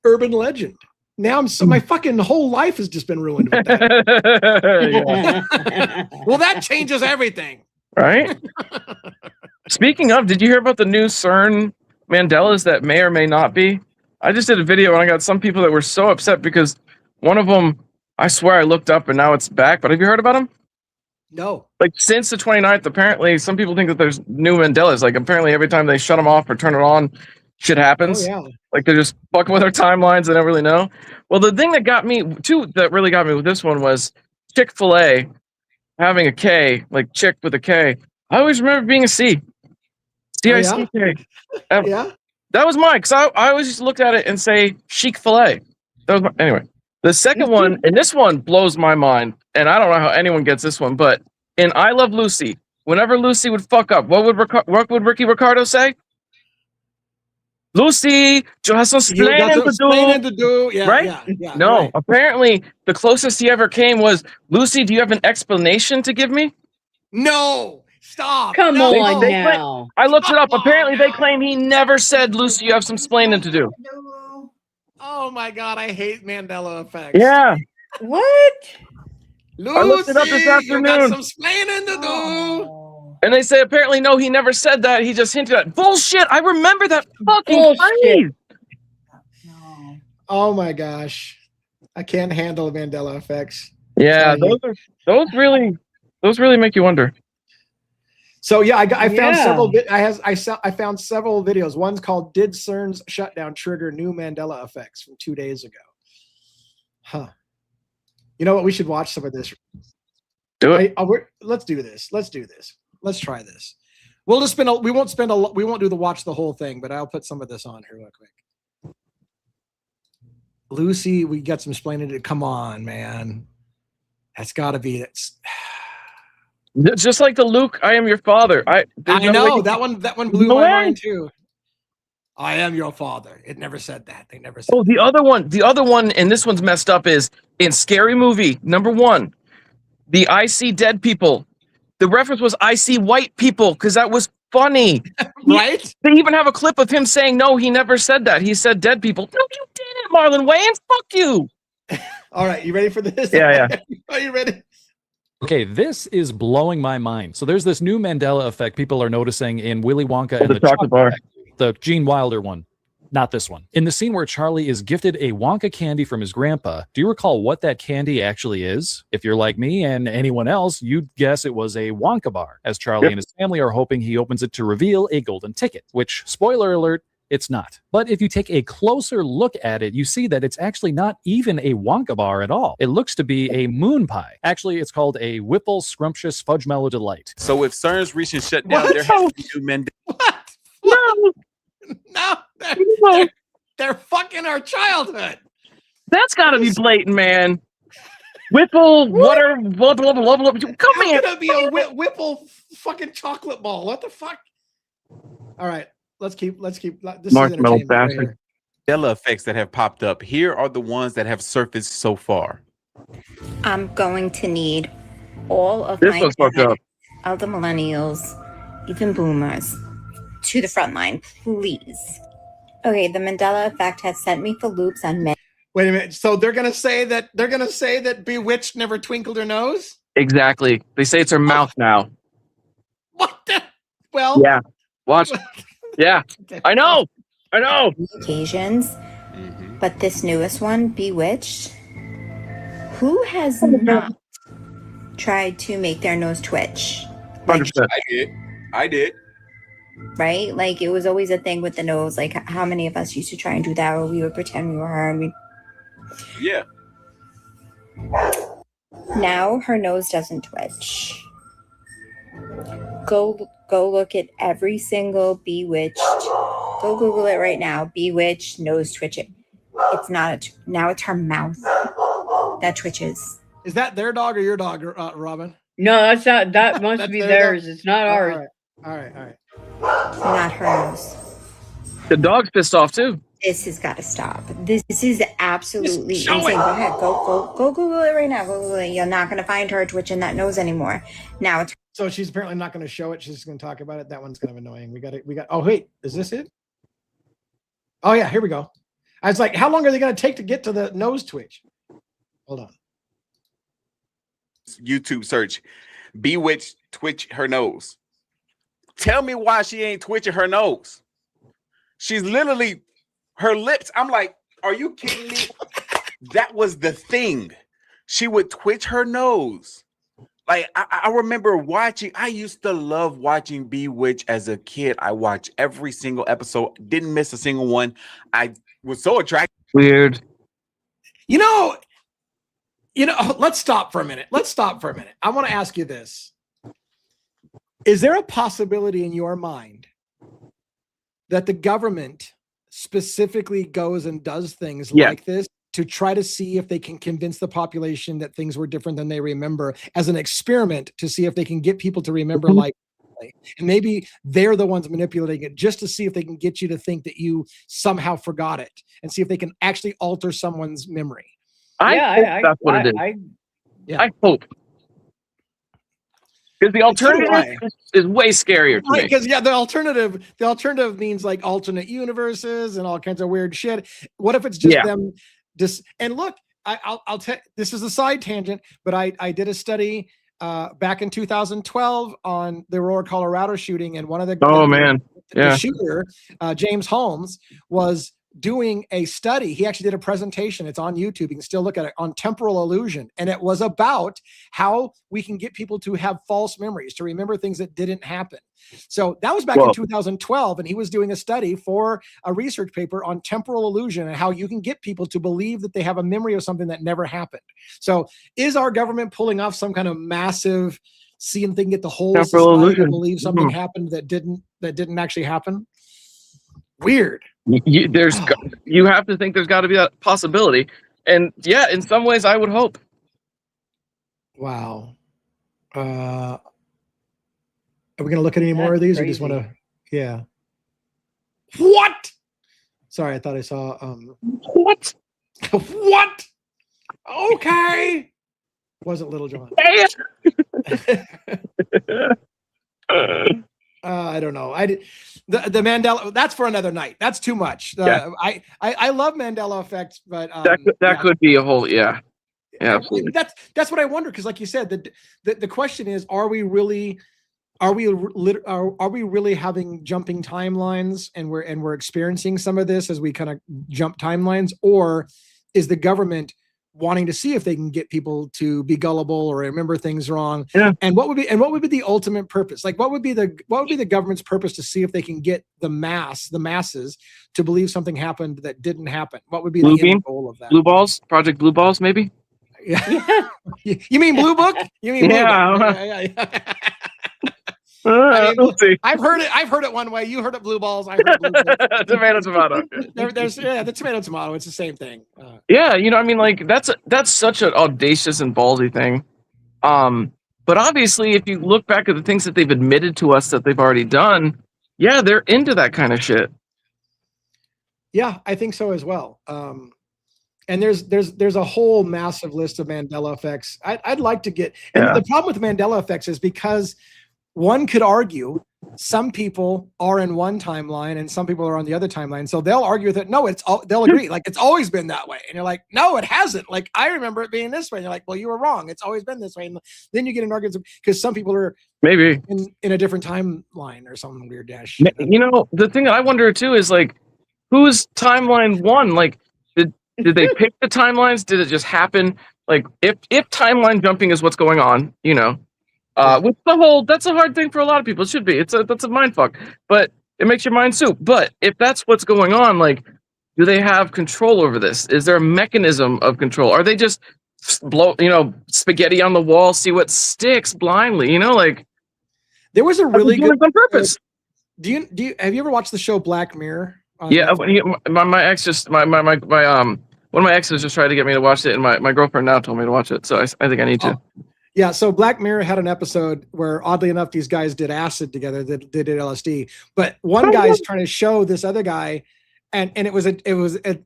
B: urban legend. Now my fucking whole life has just been ruined with that. Well, that changes everything.
D: Right? Speaking of, did you hear about the new CERN Mandelas that may or may not be? I just did a video and I got some people that were so upset because one of them, I swear I looked up and now it's back. But have you heard about them?
B: No.
D: Like since the 29th, apparently some people think that there's new Mandelas. Like apparently every time they shut them off or turn it on, shit happens.
B: Oh, yeah.
D: Like they're just fucking with our timelines. They don't really know. Well, the thing that really got me with this one was Chick-fil-A having a K, like chick with a K. I always remember being a C. C-I-C-K.
B: Yeah.
D: That was mine, because I always just looked at it and say Chic-fil-A. Anyway. The second one, and this one blows my mind, and I don't know how anyone gets this one, but in I Love Lucy, whenever Lucy would fuck up, what would Ricky Ricardo say? Lucy, you have some explaining to do. Yeah, right? Yeah, no, right. Apparently the closest he ever came was, Lucy, do you have an explanation to give me?
B: No, stop.
C: Come on now.
D: I looked it up. Apparently they claim he never said, Lucy, you have some explaining to do.
B: Oh my God, I hate Mandela effects.
D: Yeah.
C: What?
B: Lucy,
D: I looked it up this afternoon.
B: You got some explaining to do.
D: And they say apparently no, he never said that. He just hinted at bullshit. I remember that fucking phrase.
B: Oh my gosh, I can't handle Mandela effects.
D: Yeah, those really make you wonder.
B: So yeah, I found several. I found several videos. One's called "Did CERN's shutdown trigger new Mandela effects?" from 2 days ago. Huh. You know what? We should watch some of this.
D: Do it.
B: Let's do this. Let's try this. We'll just we won't do the watch the whole thing, but I'll put some of this on here real quick. Lucy, we got some explaining to. Come on, man. That's got to be it.
D: Just like the Luke, I am your father. I
B: know that one blew my mind too. I am your father. It never said that. They never said.
D: Oh, the other one, and this one's messed up. Is in Scary Movie #1, the I see dead people. The reference was I see white people because that was funny,
B: right?
D: They even have a clip of him saying, "No, he never said that. He said dead people." No, you didn't, Marlon Wayans. Fuck you.
B: All right, you ready for this?
D: Yeah.
B: Are you ready?
E: Okay, this is blowing my mind. So there's this new Mandela effect people are noticing in Willy Wonka and
D: the chocolate bar,
E: the Gene Wilder one. Not this one. In the scene where Charlie is gifted a Wonka candy from his grandpa, do you recall what that candy actually is? If you're like me and anyone else, you'd guess it was a Wonka bar, as Charlie and his family are hoping he opens it to reveal a golden ticket, which, spoiler alert, it's not. But if you take a closer look at it, you see that it's actually not even a Wonka bar at all. It looks to be a moon pie. Actually, it's called a Whipple Scrumptious Fudge Mellow Delight.
F: So if CERN's reaching shut down, there has to be new Mandela.
B: What? No, they're fucking our childhood.
D: That's got to be blatant, man. Whipple, water, blah, blah, blah, blah, blah. Come here.
B: It's gonna be a Whipple fucking chocolate ball. What the fuck? All right, let's keep. This
D: Marshmallow
B: is entertainment right
F: Mandela effects that have popped up. Here are the ones that have surfaced so far.
G: I'm going to need all of
D: This
G: my
D: looks fucked up.
G: other millennials, even boomers, to the front line, please. Okay, the Mandela effect has sent me for loops on many.
B: Wait a minute. So they're gonna say that Bewitched never twinkled her nose?
D: Exactly. They say it's her mouth now.
B: What the? Well,
D: Yeah. Watch. Yeah. I know.
G: occasions, but this newest one, Bewitched, who has not tried to make their nose twitch? Like,
D: 100%.
F: I did.
G: right? Like, it was always a thing with the nose. Like, how many of us used to try and do that, where we would pretend we were her and we.
F: Yeah.
G: Now her nose doesn't twitch. Go look at every single Bewitched. Go Google it right now. Bewitched nose twitching. It's not now it's her mouth that twitches.
B: is that their dog or your dog, Robin?
C: No, that's not. That must
B: That's
C: be
B: their
C: theirs.
B: dog?
C: It's not ours.
B: All right.
G: Not her nose.
D: The dog's pissed off too.
G: This has got to stop. This is absolutely
B: Just show
G: insane.
B: it.
G: Go ahead. Go Google it right now. Go Google it. You're not going to find her twitching that nose anymore. Now it's
B: So she's apparently not going to show it. She's just going to talk about it. That one's kind of annoying. We got. Oh wait, is this it? Oh yeah, here we go. I was like, how long are they going to take to get to the nose twitch? Hold on.
F: YouTube search. Bewitched twitch her nose. Tell me why she ain't twitching her nose. She's literally her lips. I'm like, are you kidding me? That was the thing. She would twitch her nose. Like I remember watching. I used to love watching Bewitched as a kid. I watched every single episode. Didn't miss a single one. I was so attracted.
D: Weird.
B: You know, let's stop for a minute. I want to ask you this. Is there a possibility in your mind that the government specifically goes and does things like this to try to see if they can convince the population that things were different than they remember, as an experiment to see if they can get people to remember like, and maybe they're the ones manipulating it just to see if they can get you to think that you somehow forgot it, and see if they can actually alter someone's memory.
D: I hope that's what it is. I hope. Because the alternative is way scarier to me.
B: Because the alternative means like alternate universes and all kinds of weird shit. What if it's just them? And look, I'll tell. This is a side tangent, but I did a study back in 2012 on the Aurora, Colorado shooting, and one of the the shooter, James Holmes, was doing a study. He actually did a presentation. It's on YouTube. You can still look at it, on temporal illusion. And it was about how we can get people to have false memories, to remember things that didn't happen. So that was back in 2012. And he was doing a study for a research paper on temporal illusion and how you can get people to believe that they have a memory of something that never happened. So is our government pulling off some kind of massive, see if they can get the whole society to believe something happened that didn't actually happen? Weird.
D: You have to think there's got to be that possibility, and in some ways I would hope.
B: Wow. Are we going to look at any more of these? Crazy. Or just want to? Yeah. What? Sorry, I thought I saw.
D: What?
B: What? Okay. Wasn't Little John. I don't know. The Mandela. That's for another night. That's too much. I love Mandela effects, but
D: that could be a whole absolutely.
B: That's what I wonder, because like you said, the question is, are we really are we really having jumping timelines, and we're experiencing some of this as we kind of jump timelines, or is the government wanting to see if they can get people to be gullible or remember things wrong?
D: Yeah.
B: And what would be the ultimate purpose? Like, what would be the government's purpose to see if they can get the masses to believe something happened that didn't happen? What would be the end goal of that?
D: Blue balls, Project Blue Balls, maybe.
B: Yeah. You mean Blue Book? You mean Blue Book? Yeah. I mean, I've heard it one way. You heard it blue balls. I heard it blue balls.
D: Tomato.
B: There's the tomato. It's the same thing.
D: Yeah, I mean, like that's such an audacious and ballsy thing. But obviously, if you look back at the things that they've admitted to us that they've already done, yeah, they're into that kind of shit.
B: Yeah, I think so as well. And there's a whole massive list of Mandela effects. I'd like to get. And the problem with the Mandela effects is because one could argue some people are in one timeline and some people are on the other timeline. So they'll argue that they'll agree, like it's always been that way. And you're like, no, it hasn't. Like I remember it being this way. And you're like, well, you were wrong. It's always been this way. And then you get an argument because some people are
D: maybe
B: in a different timeline or some weird dash.
D: The thing that I wonder too is like, whose timeline won? Like, did they pick the timelines? Did it just happen? Like, if timeline jumping is what's going on, with that's a hard thing for a lot of people. It should be. That's a mind fuck, but it makes your mind soup. But if that's what's going on, like, do they have control over this? Is there a mechanism of control? Are they just blow, spaghetti on the wall, see what sticks blindly? Like,
B: there was a really good
D: on purpose.
B: Have you ever watched the show Black Mirror?
D: Yeah, my ex just my one of my exes just tried to get me to watch it, and my girlfriend now told me to watch it. So I think I need to.
B: Yeah, so Black Mirror had an episode where, oddly enough, these guys did acid together. They did LSD, but one guy's trying to show this other guy, and it was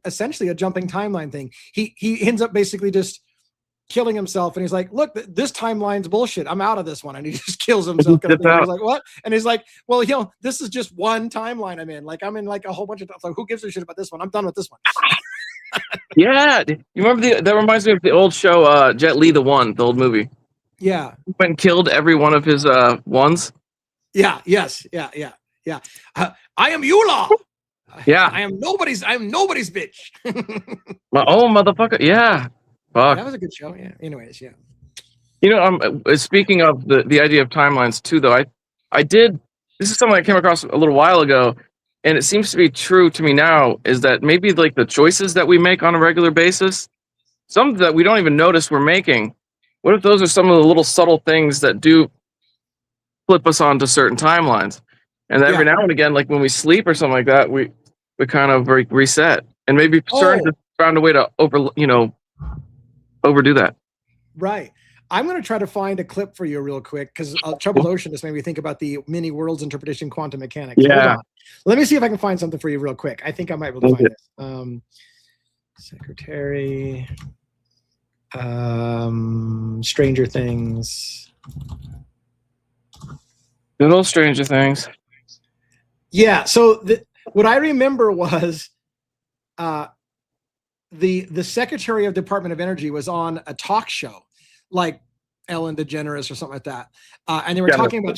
B: essentially a jumping timeline thing. He ends up basically just killing himself, and he's like, "Look, this timeline's bullshit. I'm out of this one," and he just kills himself. He's like, "What?" And he's like, "Well, this is just one timeline I'm in. Like, I'm in like a whole bunch of stuff. Like, who gives a shit about this one? I'm done with this one."
D: Yeah, you remember that reminds me of the old show, Jet Li the old movie.
B: Yeah.
D: He went and killed every one of his ones.
B: Yeah. Yes. Yeah. I am Eula.
D: Yeah.
B: I am nobody's bitch.
D: My own motherfucker. Yeah. Fuck.
B: That was a good show. Yeah. Anyways, yeah.
D: Speaking of the idea of timelines too, though, I did. This is something I came across a little while ago, and it seems to be true to me now. Is that maybe like the choices that we make on a regular basis, some that we don't even notice we're making. What if those are some of the little subtle things that do flip us onto certain timelines? And every now and again, like when we sleep or something like that, we kind of reset. And maybe CERN just found a way to overdo that.
B: Right. I'm going to try to find a clip for you real quick because Troubled Ocean just made me think about the many worlds interpretation quantum mechanics.
D: Yeah.
B: Let me see if I can find something for you real quick. I think I might be able to find this. Secretary. Stranger Things.
D: Good old Stranger Things.
B: Yeah. So what I remember was the Secretary of Department of Energy was on a talk show like Ellen DeGeneres or something like that. And they were talking about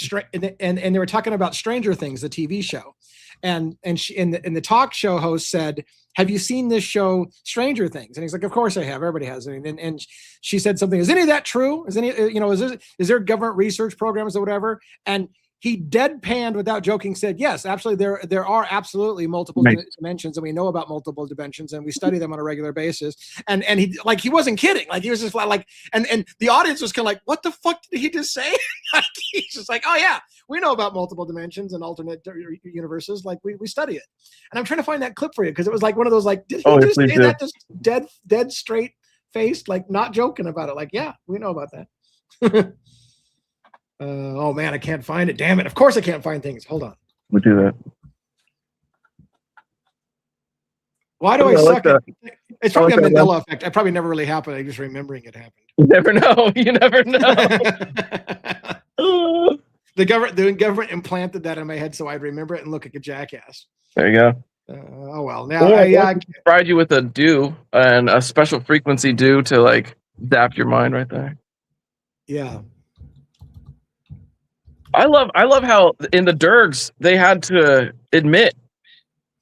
B: and they were talking about Stranger Things, the TV show. And she and the talk show host said, "Have you seen this show, Stranger Things?" And he's like, "Of course I have. Everybody has." And she said something. Is any of that true? Is there government research programs or whatever? And he deadpanned without joking, said, "Yes, absolutely. There are absolutely multiple dimensions, and we know about multiple dimensions, and we study them on a regular basis." And he wasn't kidding. Like he was just like, and the audience was kind of like, "What the fuck did he just say?" He's just like, "Oh yeah, we know about multiple dimensions and alternate universes. Like we study it." And I'm trying to find that clip for you because it was like one of those like, did he just say that just dead straight faced, like not joking about it? Like, yeah, we know about that. Oh man, I can't find it. Damn it. Of course I can't find things. Hold on.
D: We do that.
B: Why do I suck at it? It's probably a Mandela effect. I probably never really happened. I'm just remembering it happened.
D: You never know. You never know.
B: The government implanted that in my head so I'd remember it and look like a jackass.
D: There you go.
B: Oh well. Now I
D: fried you with a dew and a special frequency dew to like zap your mind right there.
B: Yeah.
D: I love how in the Dergs they had to admit,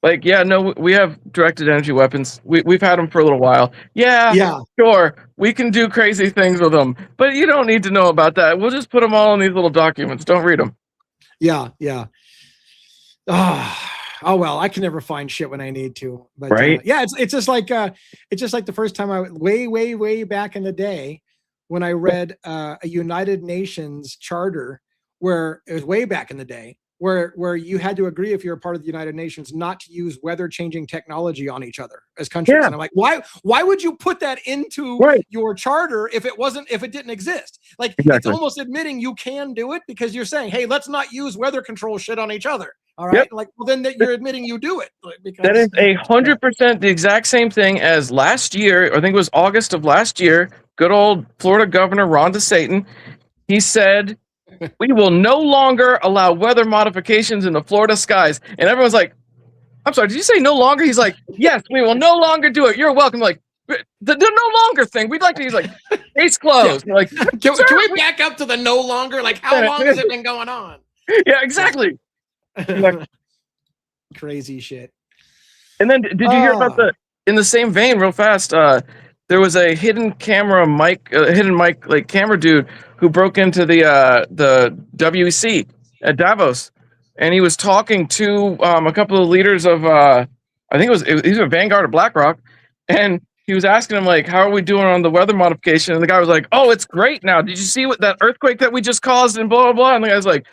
D: like, yeah, no, we have directed energy weapons. We've had them for a little while. Yeah, sure, we can do crazy things with them, but you don't need to know about that. We'll just put them all in these little documents. Don't read them.
B: Yeah. Oh well, I can never find shit when I need to. But
D: right?
B: Yeah, it's just like the first time I way back in the day when I read a United Nations charter where it was way back in the day where you had to agree if you're a part of the United Nations not to use weather changing technology on each other as countries. Yeah. And I'm like, why would you put that into your charter if it didn't exist? Like It's almost admitting you can do it because you're saying, hey, let's not use weather control shit on each other. All right. Yep. Like, well, then you're admitting you do it. Because,
D: that is 100% the exact same thing as last year. I think it was August of last year. Good old Florida Governor Ron DeSantis. He said, we will no longer allow weather modifications in the Florida skies. And everyone's like, I'm sorry, did you say no longer? He's like, yes, we will no longer do it. You're welcome. Like, the no longer thing. We'd like to use like case closed. Yeah. Like,
B: can we back up to the no longer? Like, how long has it been going on?
D: Yeah, exactly.
B: Crazy shit.
D: And then did you hear about in the same vein, real fast, there was a hidden mic like camera dude who broke into the WEC at Davos, and he was talking to a couple of leaders of I think he's a Vanguard or BlackRock, and he was asking him like, how are we doing on the weather modification? And the guy was like, oh, it's great now. Did you see what that earthquake that we just caused and blah blah blah? And the guy's like,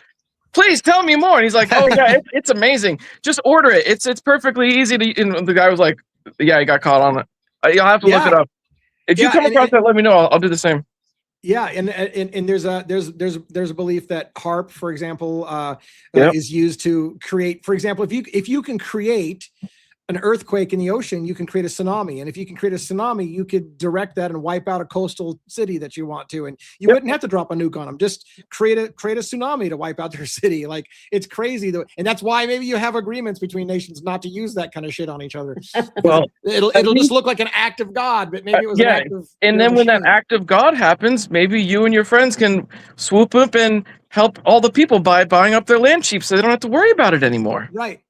D: please tell me more. And he's like, oh yeah, it's amazing. Just order it. It's perfectly easy to. And the guy was like, yeah, he got caught on it. You'll have to look it up. If you come across that, let me know. I'll do the same.
B: Yeah, and there's a belief that HARP, for example, is used to create. For example, if you can create an earthquake in the ocean, you can create a tsunami. And if you can create a tsunami, you could direct that and wipe out a coastal city that you want to. And you wouldn't have to drop a nuke on them. Just create a tsunami to wipe out their city. Like, it's crazy though. And that's why maybe you have agreements between nations not to use that kind of shit on each other. Well, it'll just look like an act of God, but maybe it was an act of.
D: And then when that act of God happens, maybe you and your friends can swoop up and help all the people by buying up their land cheap so they don't have to worry about it anymore.
B: Right.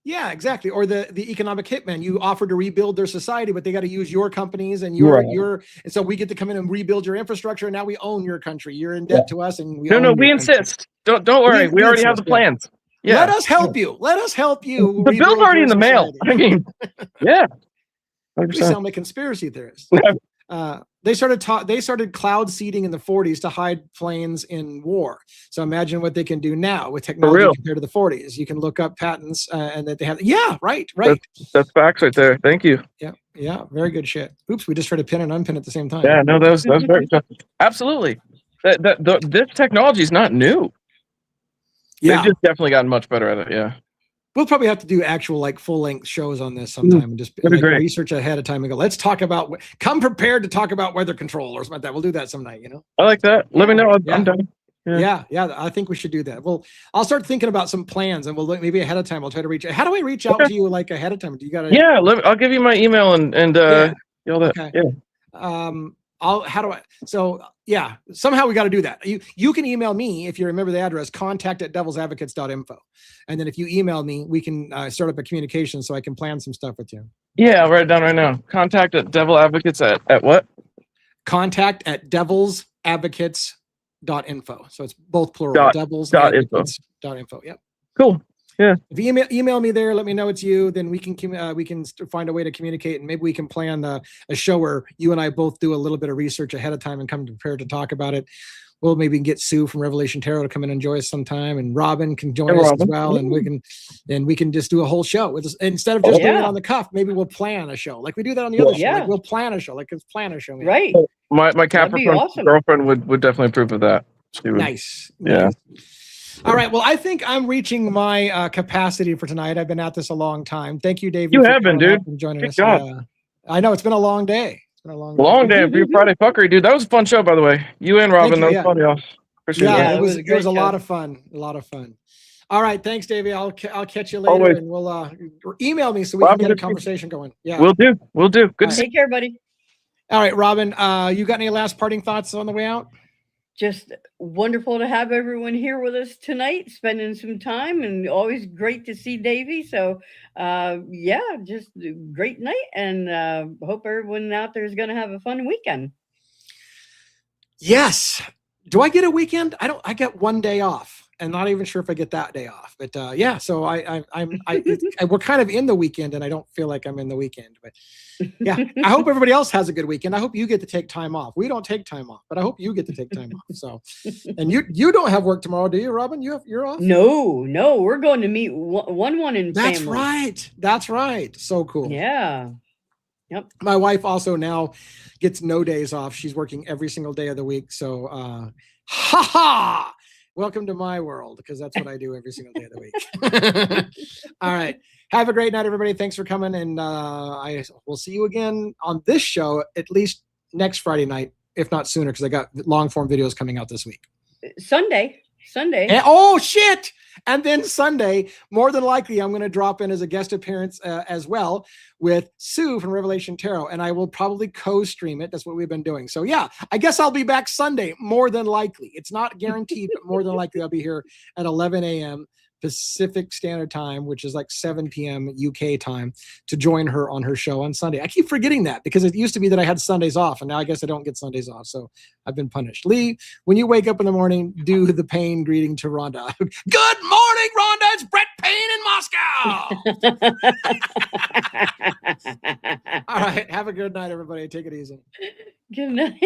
B: Yeah, exactly. Or the economic hitman. You offer to rebuild their society, but they got to use your companies and and so we get to come in and rebuild your infrastructure. And now we own your country. You're in debt to us, and
D: we insist. Don't worry. We already have the plans. Yeah.
B: Let us help you. Let us help you.
D: The bill's already in the mail. I mean, yeah. 100%.
B: We sound like conspiracy theorists. They started cloud seeding in the 40s to hide planes in war. So imagine what they can do now with technology compared to the 40s. You can look up patents and that they have. Yeah, right.
D: That's facts right there. Thank you.
B: Yeah, very good shit. Oops, we just tried to pin and unpin at the same time.
D: Yeah, no, that was very absolutely. This technology is not new. Yeah, they've just definitely gotten much better at it. Yeah.
B: We'll probably have to do actual like full length shows on this sometime and just research ahead of time and go, let's talk about, come prepared to talk about weather control or something like that. We'll do that some night,
D: I like that. Let me know. I'm done.
B: Yeah. I think we should do that. Well, I'll start thinking about some plans and we'll look maybe ahead of time. I'll try to reach out. How do I reach out to you like ahead of time? Do you got to?
D: I'll give you my email and all that.
B: Okay. Somehow we got to do that. You can email me if you remember the address, contact@devilsadvocates.info. And then if you email me, we can start up a communication so I can plan some stuff with you.
D: Yeah, I'll write it down right now. Contact@deviladvocates at what?
B: Contact@devilsadvocates.info. So it's both plural. Devilsadvocates.info. Yep.
D: Cool. Yeah.
B: If you email me there, let me know it's you. Then we can find a way to communicate, and maybe we can plan a show where you and I both do a little bit of research ahead of time and come prepared to talk about it. We'll maybe get Sue from Revelation Tarot to come in and join us sometime, and Robin can join us as well, and we can just do a whole show with us instead of just doing it on the cuff. Maybe we'll plan a show like we do that on the other show. Like we'll plan a show, like let's plan a show. Maybe.
C: Right.
D: My Capricorn girlfriend would definitely approve of that.
B: Nice.
D: Yeah.
B: All right. Well, I think I'm reaching my capacity for tonight. I've been at this a long time. Thank you, David.
D: You have been, dude.
B: Joining us. I know it's been a long day. It's been a
D: long day for your Friday fuckery, dude. That was a fun show, by the way. You and Robin, that was fun, y'all.
B: It was a lot of fun. A lot of fun. All right. Thanks, Davey. I'll catch you later, and we'll email me so we can get a conversation going. Yeah.
D: We'll do. Good.
C: Take care, buddy.
B: All right, Robin. You got any last parting thoughts on the way out?
C: just wonderful to have everyone here with us tonight, spending some time, and always great to see Davey. So, yeah, just a great night, and hope everyone out there is going to have a fun weekend.
B: Yes. Do I get a weekend? I get one day off, and not even sure if I get that day off. But yeah, so we're kind of in the weekend, and I don't feel like I'm in the weekend. But yeah, I hope everybody else has a good weekend. I hope you get to take time off. We don't take time off, but I hope you get to take time off. So, and you don't have work tomorrow, do you, Robin? You're off?
C: No, we're going to meet one in
B: That's
C: family.
B: right. That's right. So cool.
C: Yeah. Yep.
B: My wife also now gets no days off. She's working every single day of the week. So, ha ha! Welcome to my world, because that's what I do every single day of the week. All right. Have a great night, everybody. Thanks for coming. And I will see you again on this show at least next Friday night, if not sooner, because I got long form videos coming out this week.
C: Sunday.
B: And, oh, shit. And then Sunday, more than likely, I'm going to drop in as a guest appearance as well with Sue from Revelation Tarot, and I will probably co-stream it. That's what we've been doing. So yeah, I guess I'll be back Sunday, more than likely. It's not guaranteed, but more than likely I'll be here at 11 a.m. Pacific Standard Time, which is like 7 p.m. UK time, to join her on her show on Sunday. I keep forgetting that because it used to be that I had Sundays off, and now I guess I don't get Sundays off. So I've been punished. Lee, when you wake up in the morning, do the Payne greeting to Rhonda. Good morning, Rhonda. It's Brett Payne in Moscow. All right. Have a good night, everybody. Take it easy.
C: Good night.